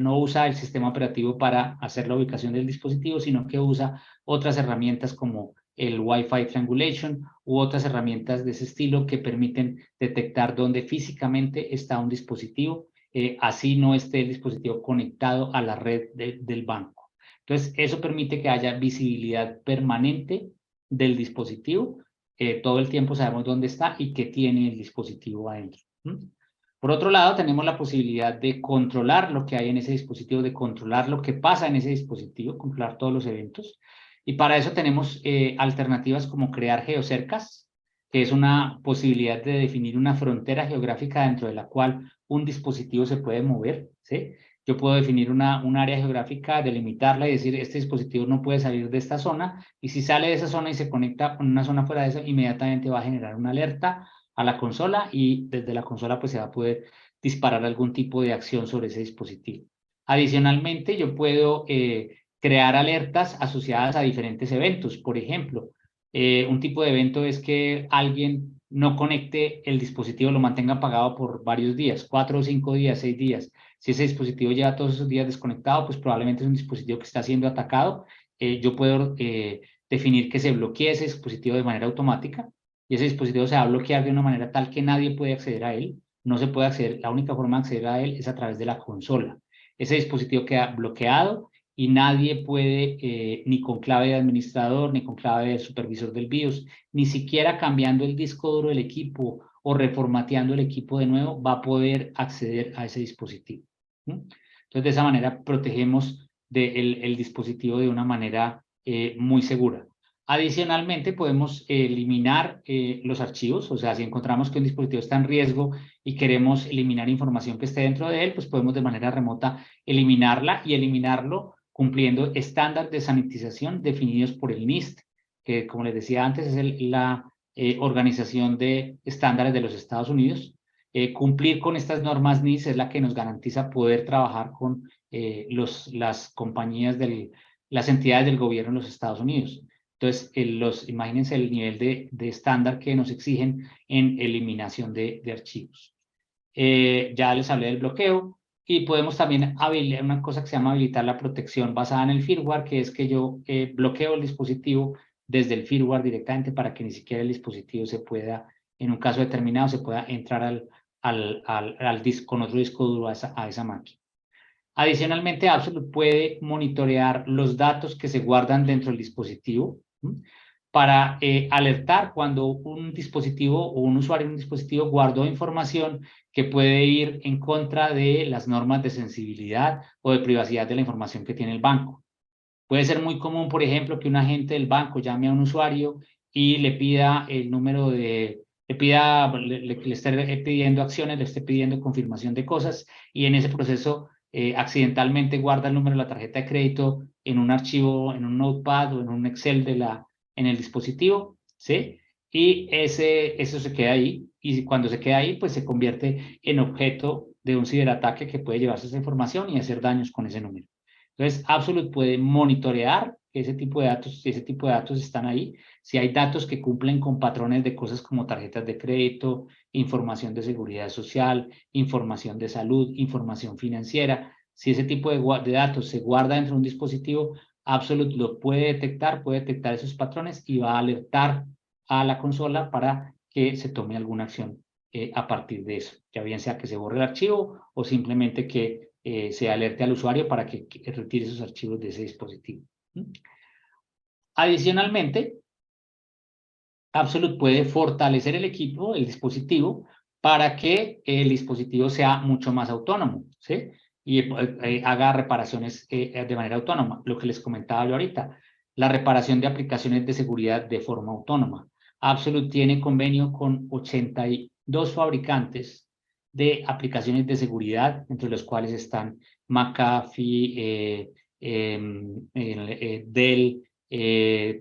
no usa el sistema operativo para hacer la ubicación del dispositivo, sino que usa otras herramientas como el Wi-Fi Triangulation u otras herramientas de ese estilo que permiten detectar dónde físicamente está un dispositivo, así no esté el dispositivo conectado a la red del banco. Entonces, eso permite que haya visibilidad permanente del dispositivo. Todo el tiempo sabemos dónde está y qué tiene el dispositivo adentro. Por otro lado, tenemos la posibilidad de controlar lo que hay en ese dispositivo, de controlar lo que pasa en ese dispositivo, controlar todos los eventos. Y para eso tenemos alternativas como crear geocercas, que es una posibilidad de definir una frontera geográfica dentro de la cual un dispositivo se puede mover, ¿sí? Yo puedo definir un área geográfica, delimitarla y decir, este dispositivo no puede salir de esta zona, y si sale de esa zona y se conecta con una zona fuera de esa, inmediatamente va a generar una alerta a la consola y desde la consola pues se va a poder disparar algún tipo de acción sobre ese dispositivo. Adicionalmente, yo puedo crear alertas asociadas a diferentes eventos. Por ejemplo, un tipo de evento es que alguien no conecte el dispositivo, lo mantenga apagado por varios días, 4 o 5 días, 6 días. Si ese dispositivo lleva todos esos días desconectado, pues probablemente es un dispositivo que está siendo atacado. Yo puedo definir que se bloquee ese dispositivo de manera automática y ese dispositivo se va a bloquear de una manera tal que nadie puede acceder a él. No se puede acceder, la única forma de acceder a él es a través de la consola. Ese dispositivo queda bloqueado y nadie puede, ni con clave de administrador, ni con clave de supervisor del BIOS, ni siquiera cambiando el disco duro del equipo o reformateando el equipo de nuevo, va a poder acceder a ese dispositivo. Entonces, de esa manera protegemos el dispositivo de una manera muy segura. Adicionalmente, podemos eliminar los archivos, o sea, si encontramos que un dispositivo está en riesgo y queremos eliminar información que esté dentro de él, pues podemos de manera remota eliminarla y eliminarlo cumpliendo estándares de sanitización definidos por el NIST, que como les decía antes es la Organización de Estándares de los Estados Unidos. Cumplir con estas normas NIST es la que nos garantiza poder trabajar con las compañías, las entidades del gobierno en los Estados Unidos. Entonces, imagínense el nivel de estándar que nos exigen en eliminación de archivos. Ya les hablé del bloqueo y podemos también habilitar una cosa que se llama habilitar la protección basada en el firmware, que es que yo bloqueo el dispositivo desde el firmware directamente para que ni siquiera el dispositivo se pueda, en un caso determinado, se pueda entrar al disco, con otro disco duro a esa máquina. Adicionalmente, Absolute puede monitorear los datos que se guardan dentro del dispositivo para alertar cuando un dispositivo o un usuario en un dispositivo guardó información que puede ir en contra de las normas de sensibilidad o de privacidad de la información que tiene el banco. Puede ser muy común, por ejemplo, que un agente del banco llame a un usuario y le pida el número de, le esté pidiendo acciones, le esté pidiendo confirmación de cosas y en ese proceso accidentalmente guarda el número de la tarjeta de crédito en un archivo, en un notepad o en un Excel en el dispositivo, ¿sí? Y eso se queda ahí y cuando se queda ahí, pues se convierte en objeto de un ciberataque que puede llevarse esa información y hacer daños con ese número. Entonces, Absolute puede monitorear ese tipo de datos, si ese tipo de datos están ahí, si hay datos que cumplen con patrones de cosas como tarjetas de crédito, información de seguridad social, información de salud, información financiera, si ese tipo de datos se guarda dentro de un dispositivo, Absolute lo puede detectar esos patrones y va a alertar a la consola para que se tome alguna acción a partir de eso, ya bien sea que se borre el archivo o simplemente que se alerte al usuario para que retire esos archivos de ese dispositivo. Adicionalmente, Absolute puede fortalecer el equipo, el dispositivo, para que el dispositivo sea mucho más autónomo, ¿sí? Y haga reparaciones de manera autónoma. Lo que les comentaba yo ahorita, la reparación de aplicaciones de seguridad de forma autónoma. Absolute tiene convenio con 82 fabricantes de aplicaciones de seguridad, entre los cuales están McAfee, Dell,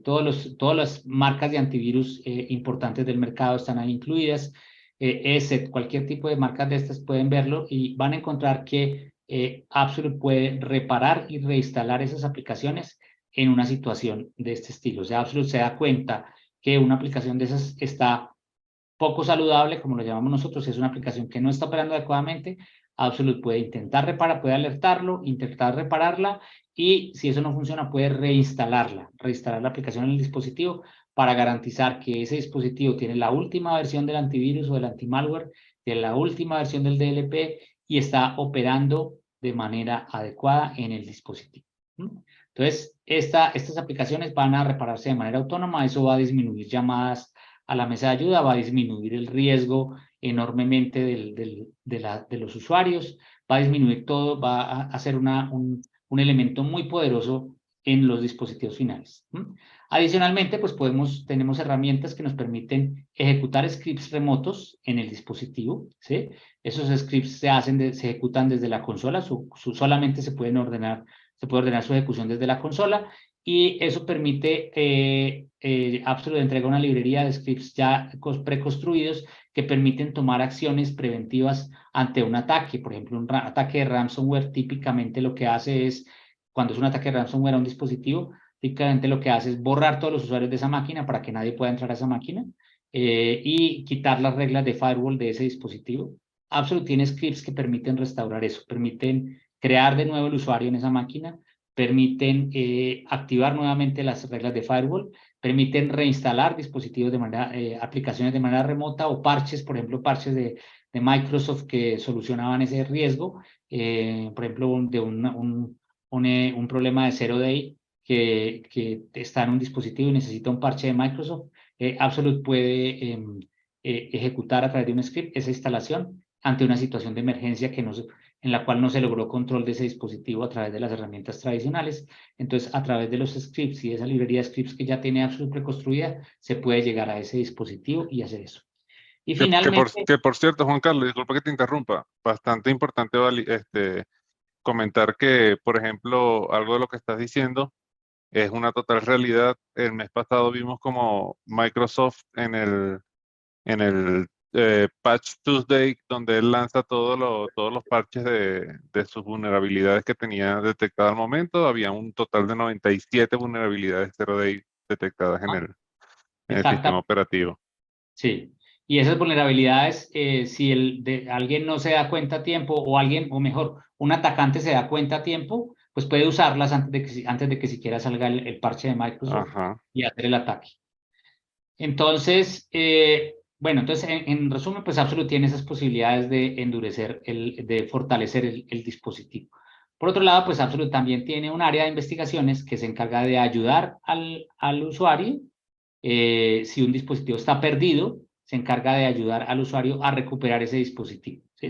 todas las marcas de antivirus importantes del mercado están ahí incluidas. ESET, cualquier tipo de marcas de estas pueden verlo y van a encontrar que Absolute puede reparar y reinstalar esas aplicaciones en una situación de este estilo. O sea, Absolute se da cuenta que una aplicación de esas está poco saludable, como lo llamamos nosotros, es una aplicación que no está operando adecuadamente. Absolute puede intentar reparar, puede alertarlo, intentar repararla y si eso no funciona puede reinstalar la aplicación en el dispositivo para garantizar que ese dispositivo tiene la última versión del antivirus o del antimalware, tiene la última versión del DLP y está operando de manera adecuada en el dispositivo. Entonces, estas aplicaciones van a repararse de manera autónoma, eso va a disminuir llamadas a la mesa de ayuda, va a disminuir el riesgo enormemente de los usuarios, va a disminuir todo, va a ser un elemento muy poderoso en los dispositivos finales. Adicionalmente, pues tenemos herramientas que nos permiten ejecutar scripts remotos en el dispositivo, ¿sí? Esos scripts se ejecutan desde la consola, solamente se puede ordenar su ejecución desde la consola y eso permite, Absolute entrega una librería de scripts ya preconstruidos que permiten tomar acciones preventivas ante un ataque. Por ejemplo, un ataque de ransomware típicamente lo que hace es, cuando es un ataque de ransomware a un dispositivo, típicamente lo que hace es borrar todos los usuarios de esa máquina para que nadie pueda entrar a esa máquina y quitar las reglas de firewall de ese dispositivo. Absolute tiene scripts que permiten restaurar eso, permiten crear de nuevo el usuario en esa máquina, permiten activar nuevamente las reglas de firewall, permiten reinstalar dispositivos aplicaciones de manera remota o parches, por ejemplo, parches de Microsoft que solucionaban ese riesgo, por ejemplo, de un problema de zero day que está en un dispositivo y necesita un parche de Microsoft, Absolute puede ejecutar a través de un script esa instalación ante una situación de emergencia en la cual no se logró control de ese dispositivo a través de las herramientas tradicionales. Entonces, a través de los scripts y esa librería de scripts que ya tiene Absolute preconstruida, se puede llegar a ese dispositivo y hacer eso. Y finalmente, Que por cierto, Juan Carlos, disculpa que te interrumpa, bastante importante comentar que, por ejemplo, algo de lo que estás diciendo es una total realidad. El mes pasado vimos como Microsoft en el Patch Tuesday, donde él lanza todos los parches de sus vulnerabilidades que tenía detectadas al momento. Había un total de 97 vulnerabilidades zero day detectadas en el sistema exactamente. operativo. Sí, y esas vulnerabilidades, si alguien no se da cuenta a tiempo o alguien, o mejor, un atacante se da cuenta a tiempo, pues puede usarlas antes de que siquiera salga el parche de Microsoft Ajá. y hacer el ataque. Entonces, bueno, entonces en resumen, pues Absolute tiene esas posibilidades de endurecer, de fortalecer el dispositivo. Por otro lado, pues Absolute también tiene un área de investigaciones que se encarga de ayudar al usuario. Si un dispositivo está perdido, se encarga de ayudar al usuario a recuperar ese dispositivo. ¿Sí?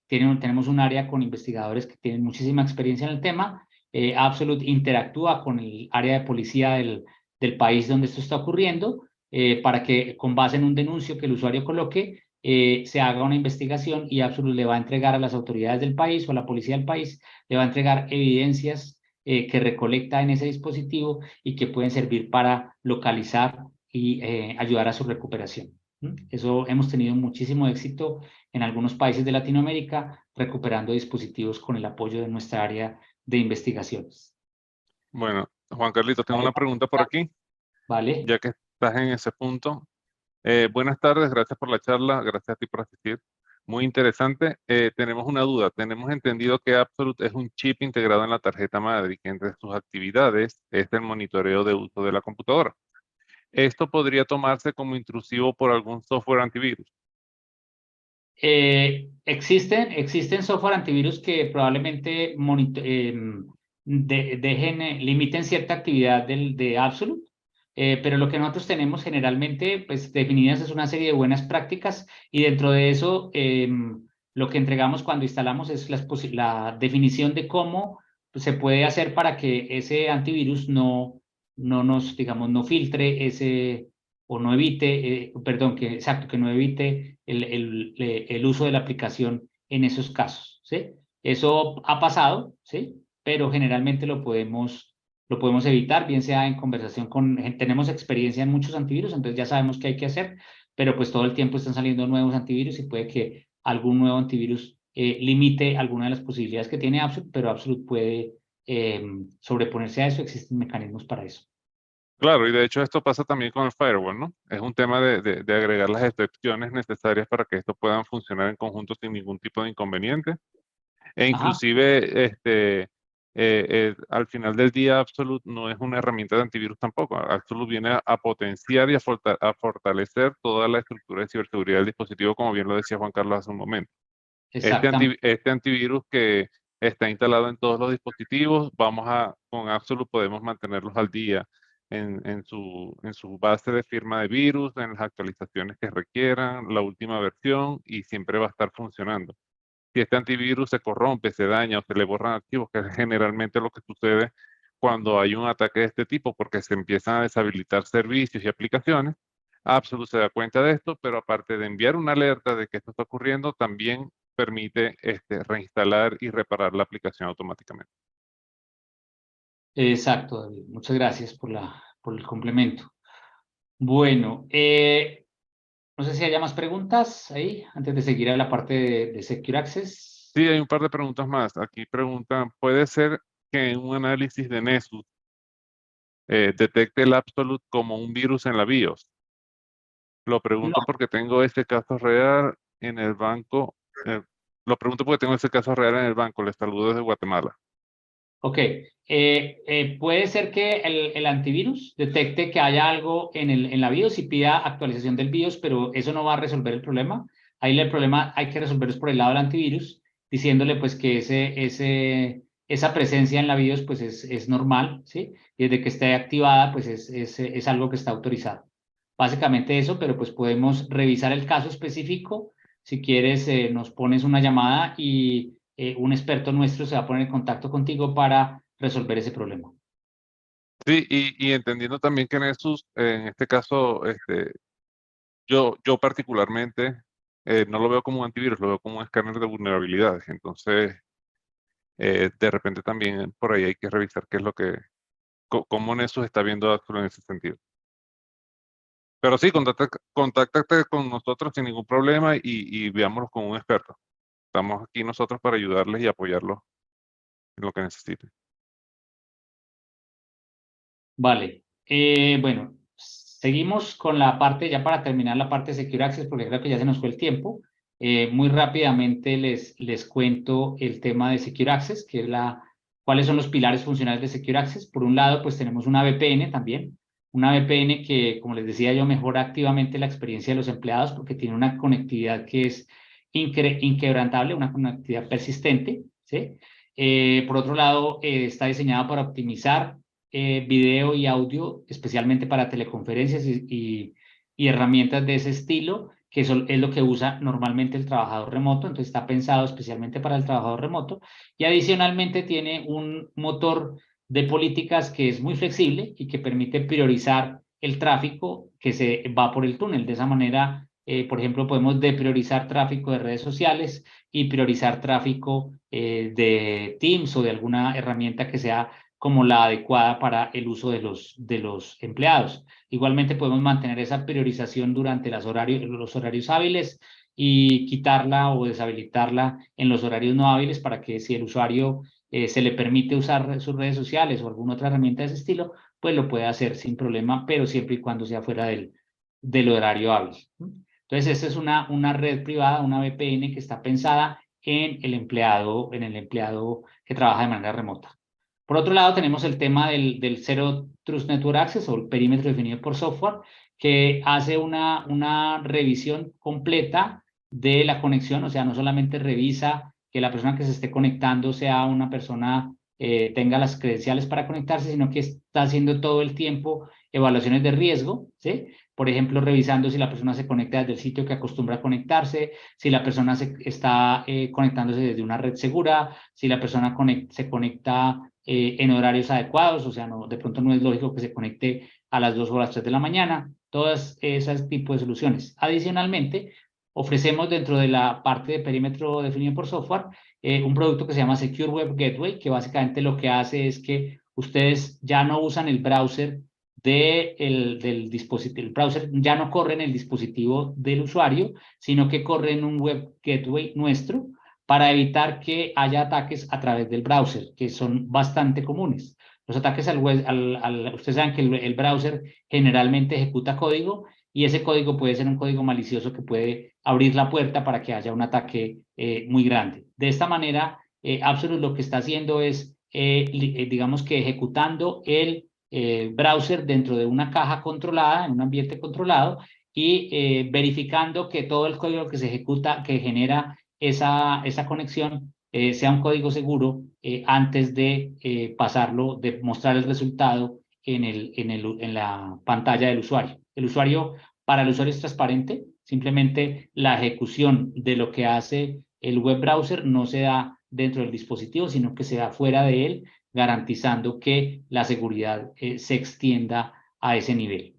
Tenemos un área con investigadores que tienen muchísima experiencia en el tema. Absolute interactúa con el área de policía del país donde esto está ocurriendo, para que con base en un denuncio que el usuario coloque, se haga una investigación y Absolute le va a entregar a las autoridades del país o a la policía del país, le va a entregar evidencias que recolecta en ese dispositivo y que pueden servir para localizar y ayudar a su recuperación. Eso hemos tenido muchísimo éxito en algunos países de Latinoamérica recuperando dispositivos con el apoyo de nuestra área de investigaciones. Bueno, Juan Carlito, tengo ¿Vale? una pregunta por aquí, ¿Vale? ya que estás en ese punto. Buenas tardes, gracias por la charla, gracias a ti por asistir. Muy interesante. Tenemos una duda. Tenemos entendido que Absolute es un chip integrado en la tarjeta madre y que entre sus actividades es el monitoreo de uso de la computadora. ¿Esto podría tomarse como intrusivo por algún software antivirus? Existen software antivirus que probablemente limiten cierta actividad de Absolute, pero lo que nosotros tenemos generalmente, pues definidas es una serie de buenas prácticas y dentro de eso, lo que entregamos cuando instalamos es la definición de cómo pues, se puede hacer para que ese antivirus no nos, digamos, no filtre ese o no evite, perdón, exacto, que no evite el uso de la aplicación en esos casos, ¿sí? Eso ha pasado, ¿sí? Pero generalmente lo podemos evitar, bien sea en conversación tenemos experiencia en muchos antivirus, entonces ya sabemos qué hay que hacer, pero pues todo el tiempo están saliendo nuevos antivirus y puede que algún nuevo antivirus limite alguna de las posibilidades que tiene Absolute, pero Absolute puede sobreponerse a eso, existen mecanismos para eso. Claro, y de hecho esto pasa también con el firewall, ¿no? Es un tema de agregar las excepciones necesarias para que esto puedan funcionar en conjunto sin ningún tipo de inconveniente. E Ajá. inclusive, al final del día, Absolute no es una herramienta de antivirus tampoco. Absolute viene a potenciar y a fortalecer toda la estructura de ciberseguridad del dispositivo, como bien lo decía Juan Carlos hace un momento. Exactamente. Este antivirus que está instalado en todos los dispositivos, con Absolute podemos mantenerlos al día en su base de firma de virus, en las actualizaciones que requieran, la última versión, y siempre va a estar funcionando. Si este antivirus se corrompe, se daña o se le borran archivos, que es generalmente lo que sucede cuando hay un ataque de este tipo, porque se empiezan a deshabilitar servicios y aplicaciones, Absolute se da cuenta de esto, pero aparte de enviar una alerta de que esto está ocurriendo, también permite reinstalar y reparar la aplicación automáticamente. Exacto, David. Muchas gracias por el complemento. Bueno, no sé si haya más preguntas ahí, antes de seguir a la parte de Secure Access. Sí, hay un par de preguntas más. Aquí preguntan, ¿puede ser que en un análisis de Nessus detecte el Absolute como un virus en la BIOS? Lo pregunto No, porque tengo este caso real en el banco. eh, lo pregunto porque tengo este caso real en el banco. Les saludo desde Guatemala. ok. Puede ser que el antivirus detecte que haya algo en la BIOS y pida actualización del BIOS, pero eso no va a resolver el problema. Ahí el problema hay que resolverlo por el lado del antivirus, diciéndole pues que esa presencia en la BIOS pues es normal, ¿sí? Y desde que esté activada pues es algo que está autorizado. Básicamente eso, pero pues podemos revisar el caso específico. Si quieres, nos pones una llamada y un experto nuestro se va a poner en contacto contigo para resolver ese problema. Sí, y entendiendo también que Nessus, en este caso, yo particularmente no lo veo como un antivirus, lo veo como un escáner de vulnerabilidades. Entonces, de repente también por ahí hay que revisar qué es lo que, cómo Nessus está viendo Axel en ese sentido. Pero sí, contáctate con nosotros sin ningún problema y veámoslo con un experto. Estamos aquí nosotros para ayudarles y apoyarlos en lo que necesiten. Vale. Bueno, seguimos con la parte, ya para terminar la parte de Secure Access, porque creo que ya se nos fue el tiempo. Muy rápidamente les cuento el tema de Secure Access, que es cuáles son los pilares funcionales de Secure Access. Por un lado, pues tenemos una VPN también, una VPN que, como les decía yo, mejora activamente la experiencia de los empleados porque tiene una conectividad que es inquebrantable, una conectividad persistente, ¿sí? Por otro lado, está diseñada para optimizar video y audio, especialmente para teleconferencias y herramientas de ese estilo, que es lo que usa normalmente el trabajador remoto, entonces está pensado especialmente para el trabajador remoto, y adicionalmente tiene un motor de políticas que es muy flexible y que permite priorizar el tráfico que se va por el túnel. De esa manera, por ejemplo, podemos depriorizar tráfico de redes sociales y priorizar tráfico de Teams o de alguna herramienta que sea como la adecuada para el uso de los empleados. Igualmente podemos mantener esa priorización durante los horarios hábiles y quitarla o deshabilitarla en los horarios no hábiles para que si el usuario se le permite usar sus redes sociales o alguna otra herramienta de ese estilo, pues lo puede hacer sin problema, pero siempre y cuando sea fuera del horario hábil. Entonces, esta es una red privada, una VPN que está pensada en el empleado que trabaja de manera remota. Por otro lado, tenemos el tema del Zero Trust Network Access o el perímetro definido por software, que hace una revisión completa de la conexión, o sea, no solamente revisa que la persona que se esté conectando sea una persona, tenga las credenciales para conectarse, sino que está haciendo todo el tiempo evaluaciones de riesgo, ¿sí? Por ejemplo, revisando si la persona se conecta desde el sitio que acostumbra a conectarse, si la persona está conectándose desde una red segura, si la persona se conecta en horarios adecuados, o sea, de pronto no es lógico que se conecte a las 2 o las 3 de la mañana, todas esas tipos de soluciones. Adicionalmente, ofrecemos dentro de la parte de perímetro definido por software un producto que se llama Secure Web Gateway, que básicamente lo que hace es que ustedes ya no usan el browser del dispositivo, el browser ya no corre en el dispositivo del usuario, sino que corre en un web gateway nuestro para evitar que haya ataques a través del browser, que son bastante comunes. Los ataques al web, ustedes saben que el browser generalmente ejecuta código y ese código puede ser un código malicioso que puede abrir la puerta para que haya un ataque muy grande. De esta manera, Absolute lo que está haciendo es, digamos que ejecutando el browser dentro de una caja controlada, en un ambiente controlado, y verificando que todo el código que se ejecuta, que genera esa conexión, sea un código seguro antes de pasarlo, de mostrar el resultado en la pantalla del usuario. Para el usuario es transparente, simplemente la ejecución de lo que hace el web browser no se da dentro del dispositivo, sino que se da fuera de él, garantizando que la seguridad se extienda a ese nivel.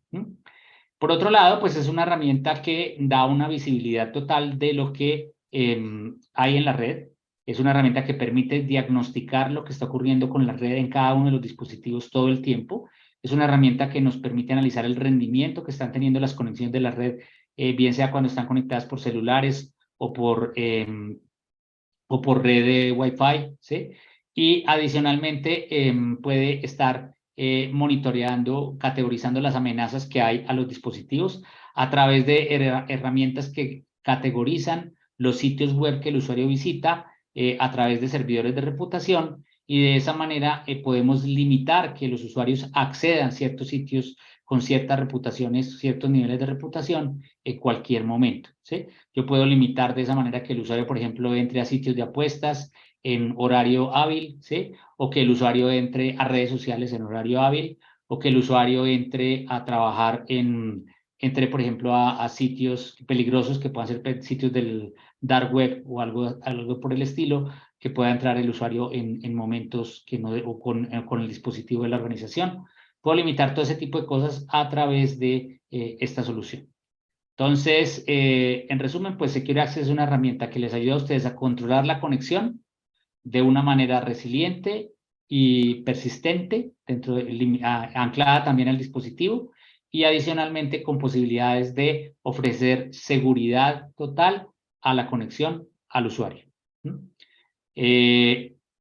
Por otro lado, pues es una herramienta que da una visibilidad total de lo que hay en la red. Es una herramienta que permite diagnosticar lo que está ocurriendo con la red en cada uno de los dispositivos todo el tiempo. Es una herramienta que nos permite analizar el rendimiento que están teniendo las conexiones de la red, bien sea cuando están conectadas por celulares o por red de Wi-Fi, ¿sí? Y adicionalmente puede estar monitoreando, categorizando las amenazas que hay a los dispositivos a través de herramientas que categorizan los sitios web que el usuario visita a través de servidores de reputación y de esa manera podemos limitar que los usuarios accedan a ciertos sitios con ciertas reputaciones, ciertos niveles de reputación en cualquier momento, ¿sí? Yo puedo limitar de esa manera que el usuario, por ejemplo, entre a sitios de apuestas en horario hábil, ¿sí? O que el usuario entre a redes sociales en horario hábil, o que el usuario entre a trabajar entre, por ejemplo, a sitios peligrosos que puedan ser sitios del dark web o algo por el estilo, que pueda entrar el usuario en momentos que no, o con el dispositivo de la organización. Puedo limitar todo ese tipo de cosas a través de esta solución. Entonces, en resumen, pues Secure Access es una herramienta que les ayuda a ustedes a controlar la conexión de una manera resiliente y persistente, anclada también al dispositivo, y adicionalmente con posibilidades de ofrecer seguridad total a la conexión al usuario.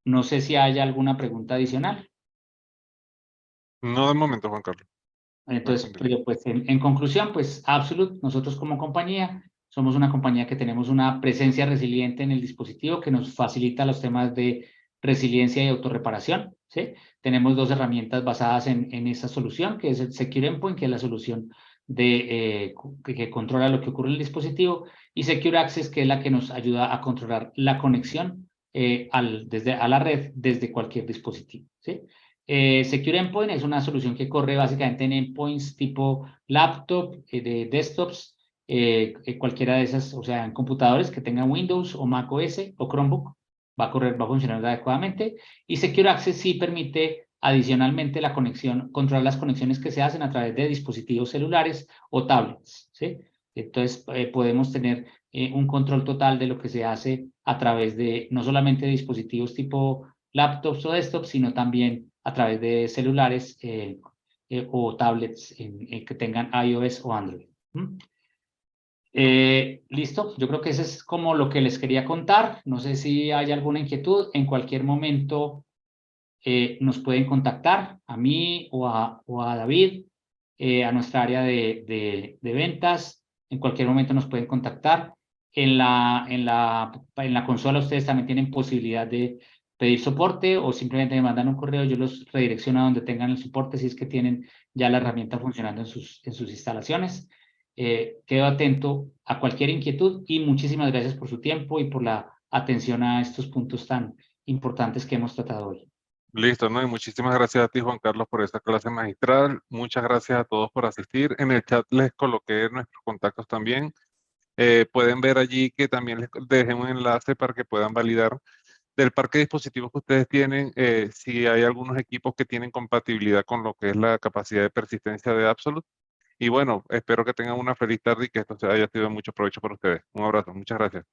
No sé si hay alguna pregunta adicional. No de momento, Juan Carlos. Entonces, pues en conclusión, pues Absolute, nosotros como compañía, somos una compañía que tenemos una presencia resiliente en el dispositivo que nos facilita los temas de resiliencia y autorreparación, ¿sí? Tenemos dos herramientas basadas en esa solución, que es el Secure Endpoint, que es la solución que controla lo que ocurre en el dispositivo, y Secure Access, que es la que nos ayuda a controlar la conexión a la red desde cualquier dispositivo, ¿sí? Secure Endpoint es una solución que corre básicamente en endpoints tipo laptop, de desktops, cualquiera de esas, o sea, en computadores que tengan Windows o Mac OS o Chromebook, va a funcionar adecuadamente. Y Secure Access sí permite adicionalmente la conexión, controlar las conexiones que se hacen a través de dispositivos celulares o tablets, ¿sí? Entonces, podemos tener un control total de lo que se hace a través de no solamente dispositivos tipo laptops o desktops, sino también a través de celulares o tablets que tengan iOS o Android. Listo, yo creo que eso es como lo que les quería contar. No sé si hay alguna inquietud. En cualquier momento nos pueden contactar a mí o a David, a nuestra área de ventas. En cualquier momento nos pueden contactar. En la consola ustedes también tienen posibilidad de pedir soporte o simplemente me mandan un correo, yo los redirecciono a donde tengan el soporte si es que tienen ya la herramienta funcionando en sus instalaciones. Quedo atento a cualquier inquietud y muchísimas gracias por su tiempo y por la atención a estos puntos tan importantes que hemos tratado hoy. Listo, ¿no? Y muchísimas gracias a ti, Juan Carlos, por esta clase magistral. Muchas gracias a todos por asistir. En el chat les coloqué nuestros contactos también. Pueden ver allí que también les dejé un enlace para que puedan validar del parque de dispositivos que ustedes tienen, si hay algunos equipos que tienen compatibilidad con lo que es la capacidad de persistencia de Absolute. Y bueno, espero que tengan una feliz tarde y que esto haya sido de mucho provecho para ustedes. Un abrazo, muchas gracias.